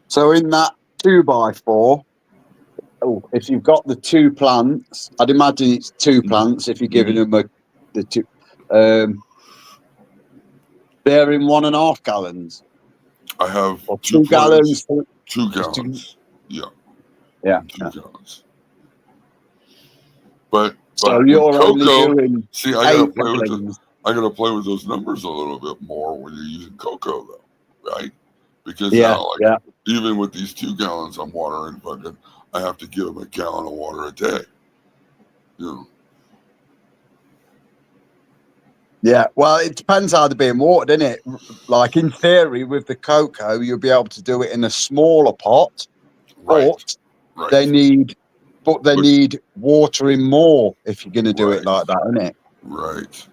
Speaker 2: So in that 2x4, if you've got the 2 plants, I'd imagine it's 2 plants if you're giving them the 2. They're in 1.5 gallons.
Speaker 1: I have
Speaker 2: Or
Speaker 1: 2
Speaker 2: gallons.
Speaker 1: 2 gallons. Yeah.
Speaker 2: Yeah.
Speaker 1: 2 gallons. But
Speaker 2: So you're
Speaker 1: cocoa,
Speaker 2: only doing
Speaker 1: see, I gotta
Speaker 2: 8 gallons.
Speaker 1: I gotta play with those numbers a little bit more when you're using cocoa, though, right? Because
Speaker 2: Yeah,
Speaker 1: now, even with these 2 gallons I'm watering, I have to give them a gallon of water a day.
Speaker 2: Yeah, well, it depends how they're being watered, innit? Like in theory, with the cocoa, you'll be able to do it in a smaller pot,
Speaker 1: Right.
Speaker 2: but they need watering more if you're going to do it like that, innit?
Speaker 1: Right.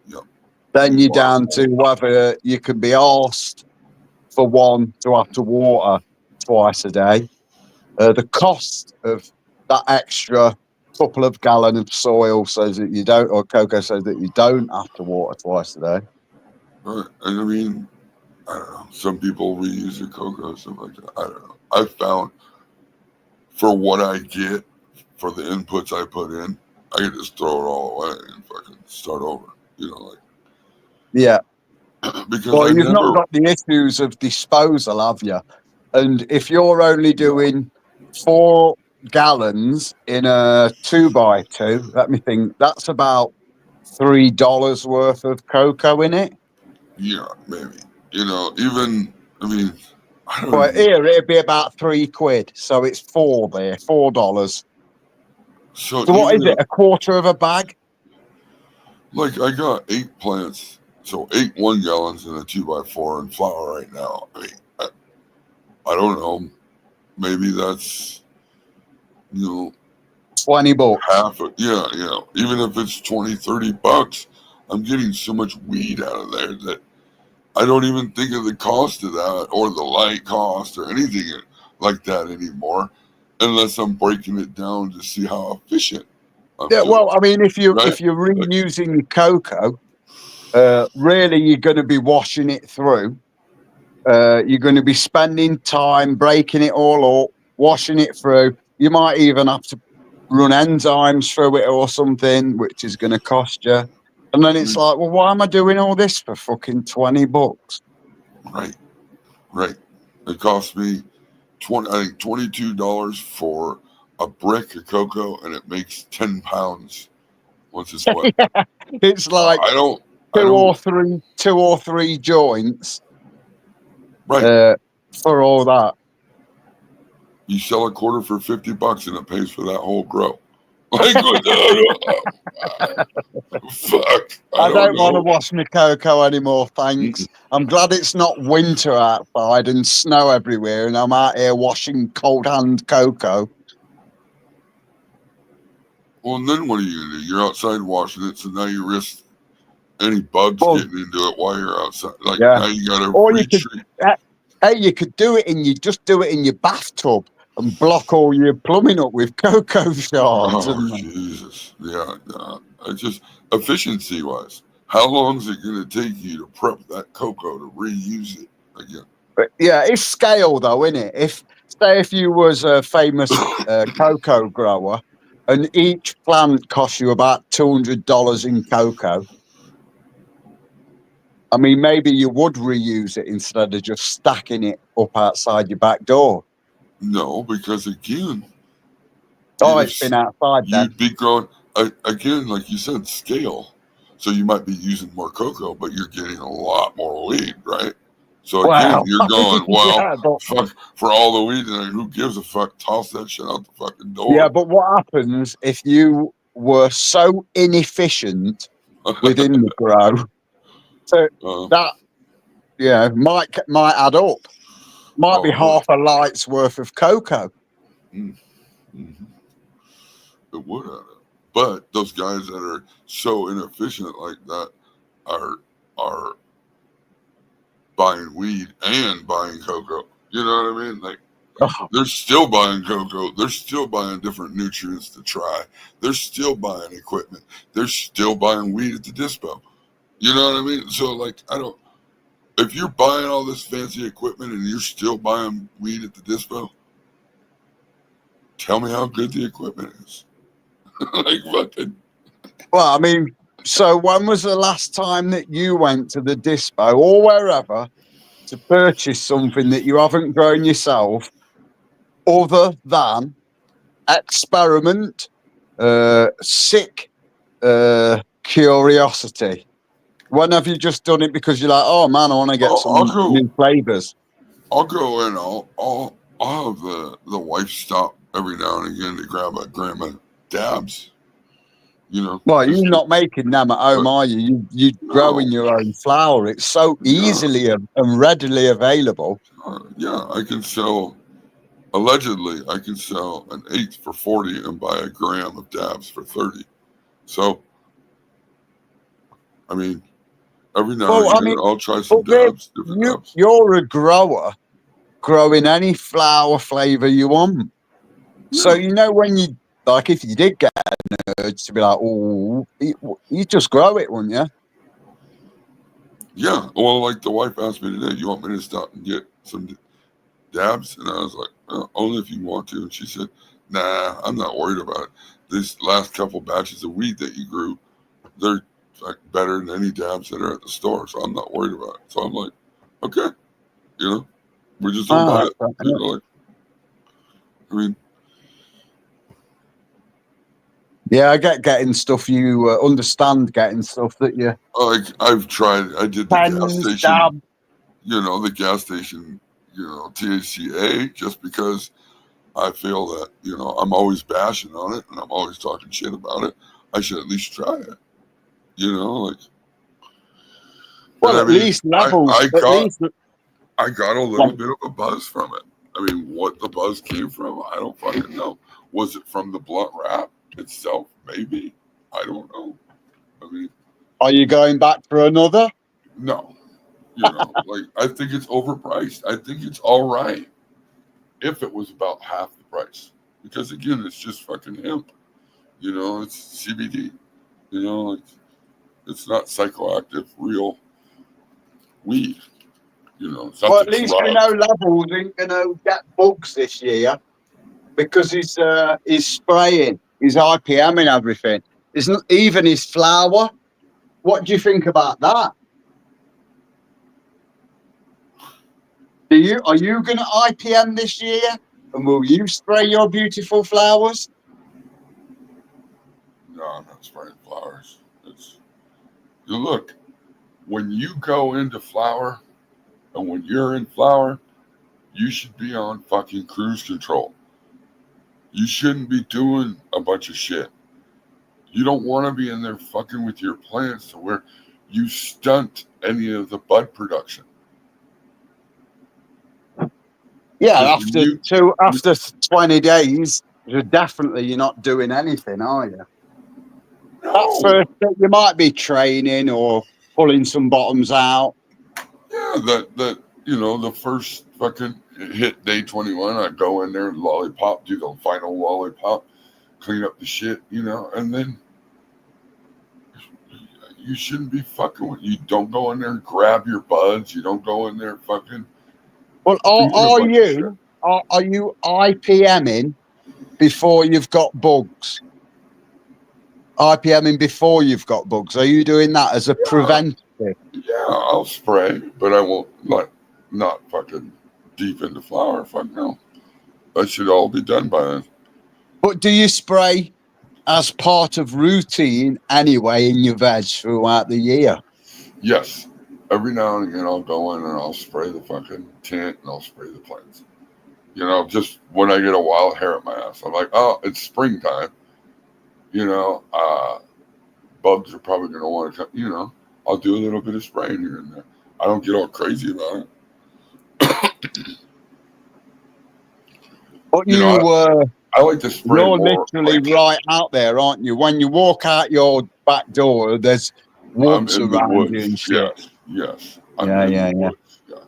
Speaker 1: Yep.
Speaker 2: Then you're down to whether you can be asked for one to have to water twice a day. The cost of that extra couple of gallon of soil says that you don't, or cocoa says that you don't have to water twice a day.
Speaker 1: Right. And I mean, I don't know. Some people reuse their cocoa, stuff like that. I don't know. I've found for what I get for the inputs I put in, I can just throw it all away and fucking start over.
Speaker 2: Yeah.
Speaker 1: Because
Speaker 2: you've not got the issues of disposal, have you? And if you're only doing 4 gallons in a 2x2, let me think, that's about $3 worth of cocoa in it.
Speaker 1: Yeah, maybe. Even, I mean, I don't
Speaker 2: But here it'd be about £3. So it's $4. So what is it? A quarter of a bag?
Speaker 1: Like, I got 8 plants, so 8 1 gallons in a 2x4 in flower right now. I mean, I don't know. Maybe that's,
Speaker 2: 20 bucks.
Speaker 1: half of, yeah. Even if it's $20-$30, I'm getting so much weed out of there that I don't even think of the cost of that or the light cost or anything like that anymore, unless I'm breaking it down to see how efficient I'm doing.
Speaker 2: Well, I mean, if you're reusing your cocoa, really you're going to be washing it through. You're going to be spending time breaking it all up, washing it through. You might even have to run enzymes through it or something, which is going to cost you. And then it's like, well, why am I doing all this for fucking $20?
Speaker 1: Right. It cost me $22 for a brick of cocoa, and it makes 10 pounds once it's wet.
Speaker 2: Yeah, it's like two or three joints.
Speaker 1: Right.
Speaker 2: For all that.
Speaker 1: You sell a quarter for $50 and it pays for that whole grow. Like, what the fuck?
Speaker 2: I don't want to
Speaker 1: know.
Speaker 2: wash my cocoa anymore, thanks. I'm glad it's not winter outside and snow everywhere, and I'm out here washing cold hand cocoa.
Speaker 1: Well, and then what are you gonna do? You're outside washing it, so now you risk any bugs
Speaker 2: Well,
Speaker 1: getting into it while you're outside. Like
Speaker 2: yeah.
Speaker 1: now you gotta
Speaker 2: Or you could,
Speaker 1: retreat.
Speaker 2: hey, you could do it just do it in your bathtub and block all your plumbing up with cocoa shards.
Speaker 1: Oh
Speaker 2: And
Speaker 1: Jesus! Yeah, I just efficiency wise, how long is it gonna take you to prep that cocoa to reuse it again?
Speaker 2: but yeah, it's scale though, isn't it? If you was a famous cocoa grower, and each plant costs you about $200 in cocoa. I mean, maybe you would reuse it instead of just stacking it up outside your back door.
Speaker 1: No, because again,
Speaker 2: Oh,
Speaker 1: if
Speaker 2: it's been outside then.
Speaker 1: you'd be growing again, like you said, scale. So you might be using more cocoa, but you're getting a lot more weed, right? So again,
Speaker 2: Wow.
Speaker 1: you're going, well,
Speaker 2: Yeah, but,
Speaker 1: fuck, for all the weed, and who gives a fuck? Toss that shit out the fucking door.
Speaker 2: yeah, but what happens if you were so inefficient within the grow? So that might add up. Might be
Speaker 1: Oh,
Speaker 2: half a light's worth of cocoa.
Speaker 1: mhm. It would have it. But those guys that are so inefficient like that are buying weed and buying cocoa. You know what I mean? Like
Speaker 2: Oh,
Speaker 1: they're still buying cocoa. They're still buying different nutrients to try. They're still buying equipment. They're still buying weed at the dispo. You know what I mean? So like if you're buying all this fancy equipment and you're still buying weed at the dispo, tell me how good the equipment is. Like fucking.
Speaker 2: well, I mean, so when was the last time that you went to the dispo or wherever to purchase something that you haven't grown yourself, other than experiment, sick curiosity? When have you just done it because you're like, oh man, I want to get
Speaker 1: I'll
Speaker 2: some new flavors?
Speaker 1: I'll go in. I'll have the wife stop every now and again to grab a gram of dabs. You know.
Speaker 2: Well,
Speaker 1: just
Speaker 2: you're not making them at home, are you? You're growing
Speaker 1: no.
Speaker 2: your own flour. It's so easily and readily available.
Speaker 1: Yeah, I can sell. Allegedly, I can sell an eighth for 40 and buy a gram of dabs for 30. So, I mean, every now
Speaker 2: Well,
Speaker 1: and
Speaker 2: I
Speaker 1: again,
Speaker 2: mean,
Speaker 1: I'll try some
Speaker 2: but then
Speaker 1: dabs, different dabs.
Speaker 2: you're a grower growing any flour flavor you want. So
Speaker 1: Yeah.
Speaker 2: you know when you like, if you did get an urge to be like, oh, you just grow it, wouldn't you?
Speaker 1: Yeah. Well, like the wife asked me today, you want me to stop and get some dabs? And I was like, only if you want to. And she said, nah, I'm not worried about it. These last couple batches of weed that you grew, they're like better than any dabs that are at the store. So I'm not worried about it. So I'm like, okay, we just don't buy it. Like, I mean,
Speaker 2: yeah, I get getting stuff. You understand getting stuff that you
Speaker 1: like I've tried. I did the gas
Speaker 2: pens,
Speaker 1: station.
Speaker 2: dab.
Speaker 1: The gas station. THCA, just because I feel that I'm always bashing on it and I'm always talking shit about it. I should at least try it. Like.
Speaker 2: Well,
Speaker 1: I
Speaker 2: at
Speaker 1: mean,
Speaker 2: least levels.
Speaker 1: I
Speaker 2: At
Speaker 1: got
Speaker 2: least
Speaker 1: I got a little bit of a buzz from it. I mean, what the buzz came from, I don't fucking know. Was it from the blunt wrap itself? Maybe. I don't know. I mean,
Speaker 2: are you going back for another?
Speaker 1: no. Like I think it's overpriced. I think it's all right if it was about half the price. Because again, it's just fucking hemp. It's CBD. It's not psychoactive, real weed. It's not
Speaker 2: Well,
Speaker 1: the
Speaker 2: at least we
Speaker 1: drug.
Speaker 2: know Levels ain't going to get bugs this year because he's spraying, his IPM and everything. Isn't even his flour. What do you think about that? Are you going to IPM this year? And will you spray your beautiful flowers?
Speaker 1: No, I'm not spraying flowers. Look, when you go into flower and when you're in flower, you should be on fucking cruise control. You shouldn't be doing a bunch of shit. You don't want to be in there fucking with your plants to where you stunt any of the bud production.
Speaker 2: Yeah,
Speaker 1: 'Cause when
Speaker 2: after 20 days, you're not doing anything, are you? At
Speaker 1: no,
Speaker 2: first, you might be training or pulling some bottoms out.
Speaker 1: yeah, that the first fucking hit day 21, I go in there, lollipop, do the final lollipop, clean up the shit, and then you shouldn't be fucking with. You don't go in there and grab your buds. You don't go in there fucking.
Speaker 2: Well,
Speaker 1: doing a
Speaker 2: are
Speaker 1: bunch of shit.
Speaker 2: you IPMing before you've got bugs? IPMing before you've got bugs. Are you doing that as a preventative?
Speaker 1: Yeah, I'll spray, but I won't not fucking deep into flower. Fuck no. That should all be done by then.
Speaker 2: But do you spray as part of routine anyway in your veg throughout the year?
Speaker 1: Yes. Every now and again I'll go in and I'll spray the fucking tint and I'll spray the plants. Just when I get a wild hair at my ass, I'm like, oh, it's springtime. Bugs are probably going to want to come, I'll do a little bit of spraying here and there. I don't get all crazy about it.
Speaker 2: But
Speaker 1: I like to spray
Speaker 2: you're
Speaker 1: more.
Speaker 2: literally right out there, aren't you? When you walk out your back door, there's woods
Speaker 1: I'm in the
Speaker 2: around you and
Speaker 1: woods.
Speaker 2: shit.
Speaker 1: Yes.
Speaker 2: Yeah.
Speaker 1: Woods. Yeah.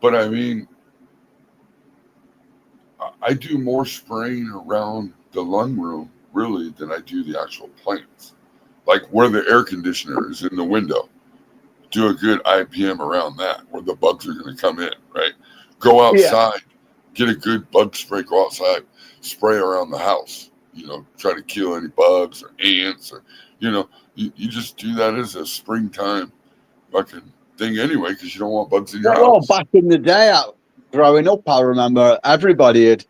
Speaker 1: But I mean, I do more spraying around the lung room really than I do the actual plants. Like where the air conditioner is in the window. Do a good IPM around that where the bugs are going to come in, right? Go outside, get a good bug spray, go outside, spray around the house, try to kill any bugs or ants or, you just do that as a springtime fucking thing anyway because you don't want bugs in your house.
Speaker 2: Back in the day, growing up, I remember everybody had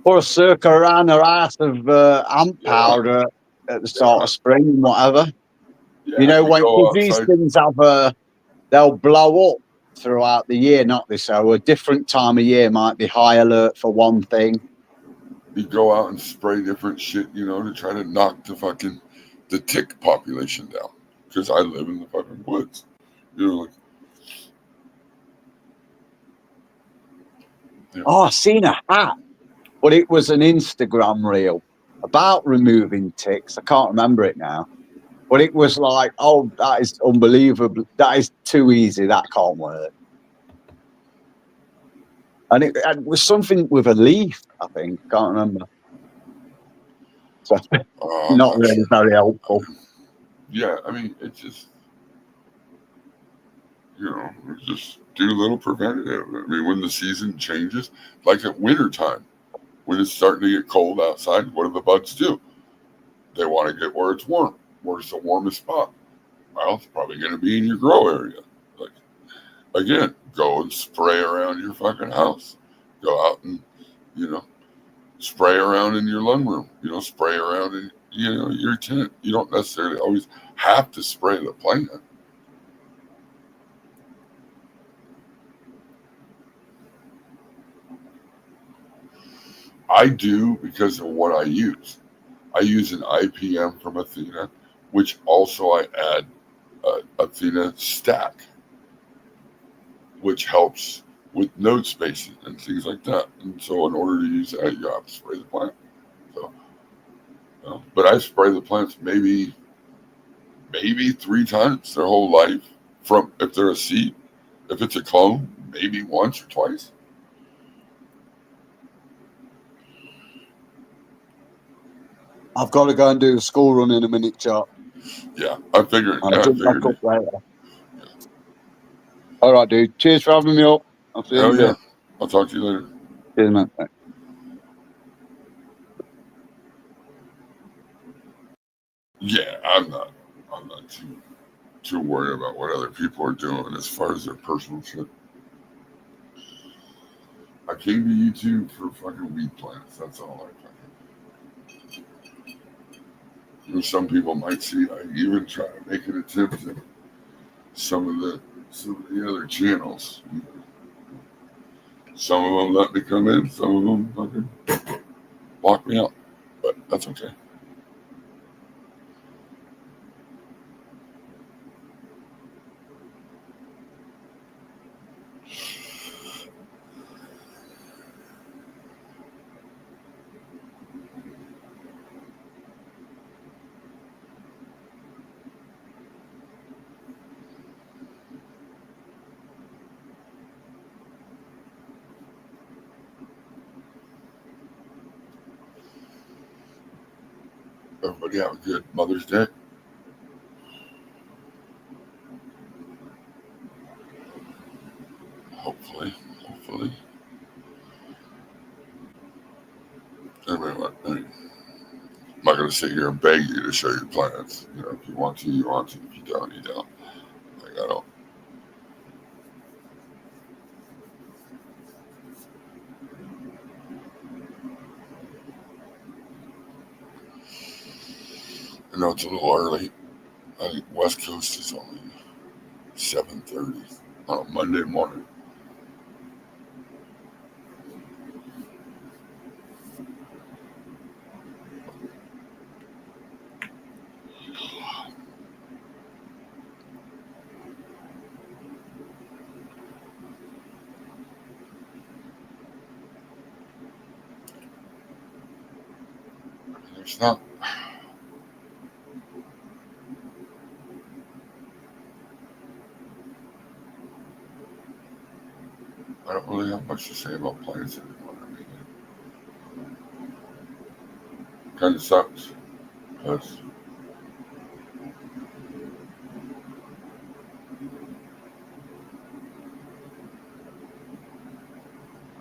Speaker 2: put a circle around their ass of ant powder at the start of spring and whatever.
Speaker 1: Yeah,
Speaker 2: when these things they'll blow up throughout the year, not this. So a different time of year might be high alert for one thing.
Speaker 1: You go out and spray different shit, to try to knock the tick population down. Because I live in the fucking woods.
Speaker 2: Oh, I seen a hat, but it was an Instagram reel about removing ticks. I can't remember it now. But it was like, oh, that is unbelievable. That is too easy. That can't work. And it was something with a leaf, I think. Can't remember. So, not really very helpful.
Speaker 1: Yeah, I mean, it's just, just do a little preventative. I mean, when the season changes, like at winter time, when it's starting to get cold outside, what do the bugs do? They want to get where it's warm. Where's the warmest spot? Well, it's probably going to be in your grow area. Like, again, go and spray around your fucking house. Go out and, spray around in your lung room. Spray around in, your tent. You don't necessarily always have to spray the plant. I do because of what I use. I use an IPM from Athena, which also I add Athena Stack, which helps with node spacing and things like that. And so in order to use that, you have to spray the plant. So, but I spray the plants maybe 3 times their whole life. From if they're a seed, if it's a clone, maybe once or twice.
Speaker 2: I've got to go and do the school run in a minute, Chuck.
Speaker 1: Yeah, I figured.
Speaker 2: I'll jump back up later. Yeah. All right, dude. Cheers for having me up. I'll see you later.
Speaker 1: I'll talk to you later.
Speaker 2: Cheers, man. Thanks.
Speaker 1: Yeah, I'm not too worried about what other people are doing as far as their personal shit. I came to YouTube for fucking weed plants. That's all I fucking. Some people might see I even try to make an attempt at some of the other channels. Some of them let me come in, some of them fucking lock me out. But That's okay. Everybody have a good Mother's Day. Hopefully. Anyway, I'm not going to sit here and beg you to show your plans. You know, if you want to, you want to. If you don't, you don't. Like, I don't. I know it's a little early. I think West Coast is only 7:30 on a Monday morning. There's not. I don't really have much to say about plans anymore. I mean, it kind of sucks because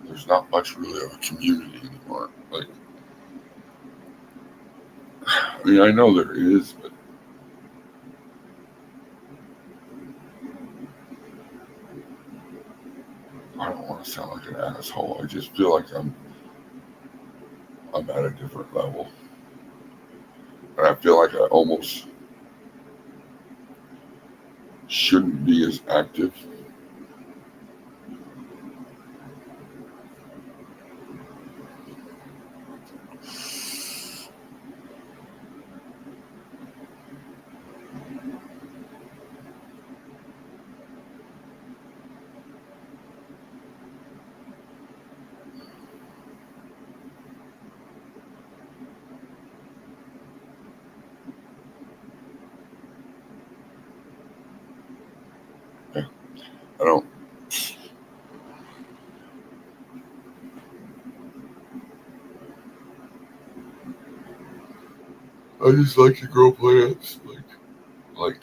Speaker 1: there's not much really of a community anymore. Like, I mean, I know there is, but I don't want to sound like an asshole. I just feel like I'm at a different level, and I feel like I almost shouldn't be as active. I don't. I just like to grow plants. Like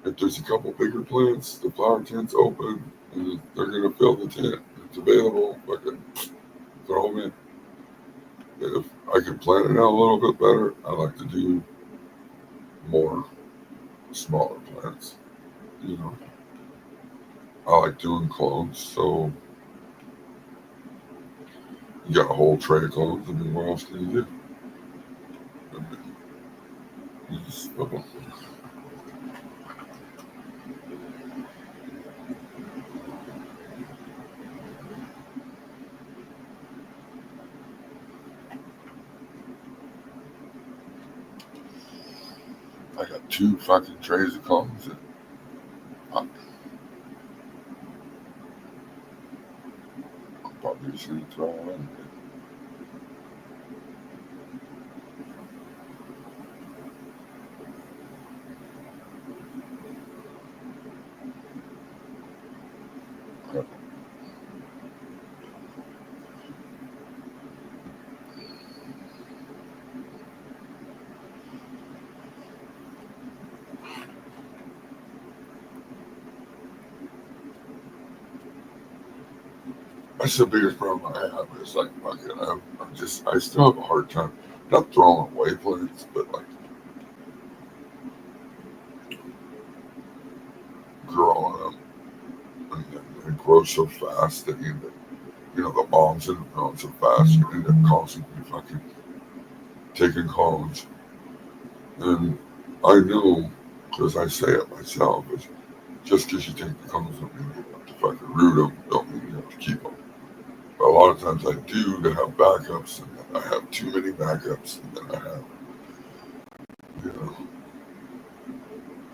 Speaker 1: if there's a couple bigger plants, the flower tent's open, and they're gonna fill the tent. It's available. I can throw them in. If I can plan it out a little bit better, I like to do more smaller plants. You know, I like doing clones. So you got a whole tray of clones. I mean, what else can you do? You just, I got 2 fucking trays of clones. I'm probably just gonna throw them in. That's the biggest problem I have is like fucking I still have a hard time not throwing away plants, but like growing them and they grow so fast that the bombs end up growing so fast you end up constantly fucking taking clones. And I know because I say it myself is just because you take the clones don't mean you have to fucking root them, don't mean you have to keep them. a lot of times I do to have backups, and then I have too many backups, and then I have, you know,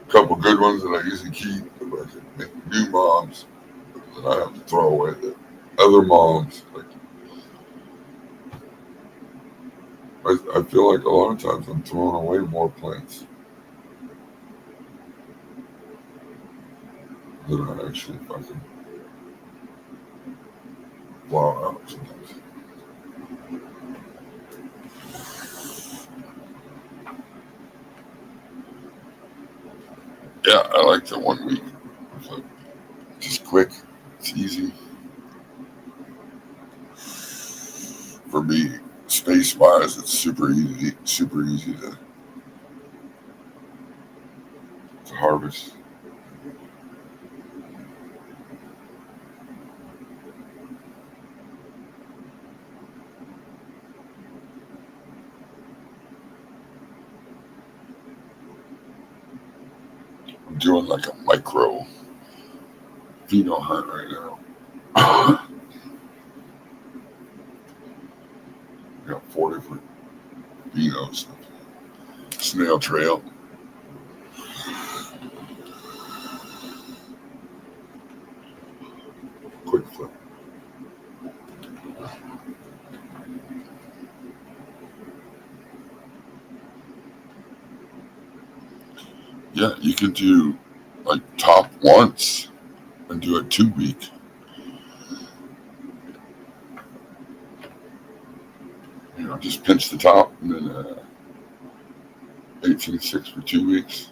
Speaker 1: a couple good ones that I usually keep, but I can make new moms that I have to throw away the other moms. Like, I feel like a lot of times I'm throwing away more plants than I actually fucking flower out sometimes. Yeah, I like the 1 week. It's like just quick. It's easy. For me, space wise, it's super easy to harvest. I'm doing like a micro pheno hunt right now. I got 4 different phenos. Snail trail. Quick flip. Yeah, you can do like top once and do a 2 week. You know, just pinch the top and then 18.6 for 2 weeks.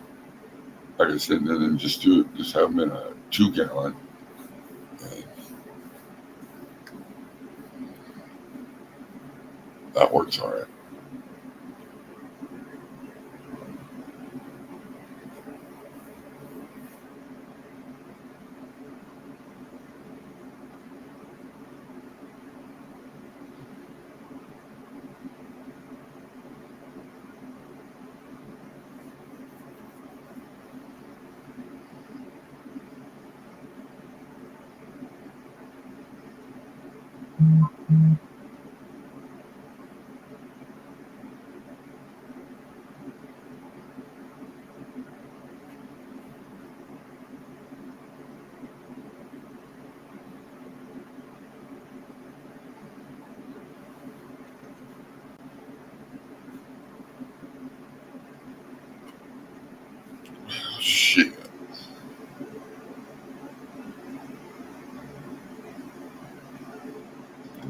Speaker 1: Like I said, and then just do it. Just have them in a 2 gallon. And that works all right. Shit.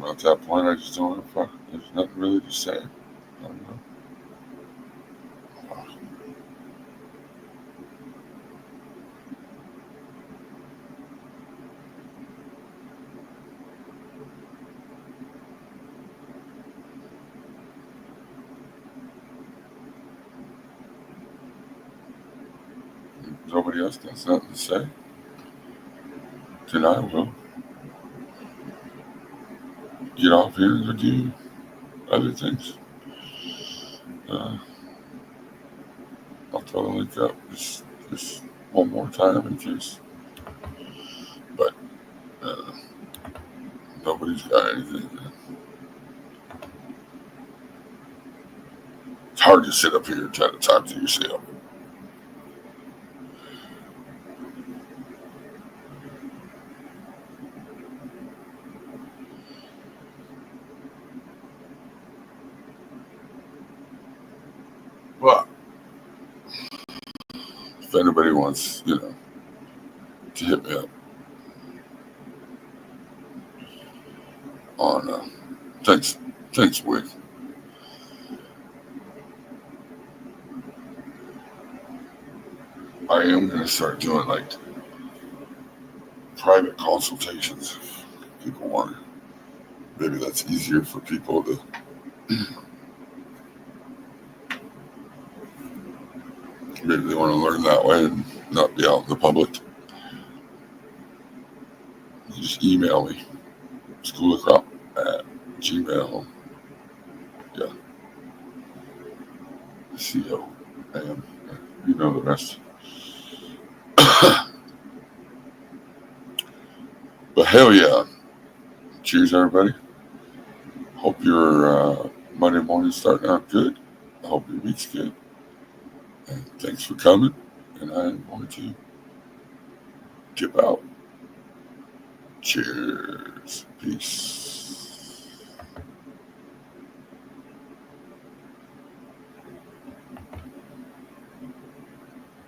Speaker 1: At that point, I just don't want to fuck. There's nothing really to say. I don't know. Nobody else got nothing to say. Then I will get off here and go do other things. I'll throw the link up just one more time in case. But nobody's got anything. It's hard to sit up here and try to talk to yourself. But if anybody wants, to hit me up on thanks, Wick. I am gonna start doing like private consultations if people want. Maybe that's easier for people to. Maybe they want to learn that way and not be out in the public. You just email me, schoolofcrop@gmail. Yeah. C-O-A-M. You know the rest. But hell yeah. cheers, everybody. Hope your Monday morning's starting out good. I hope your week's good. And thanks for coming. And I'm going to dip out. Cheers. Peace.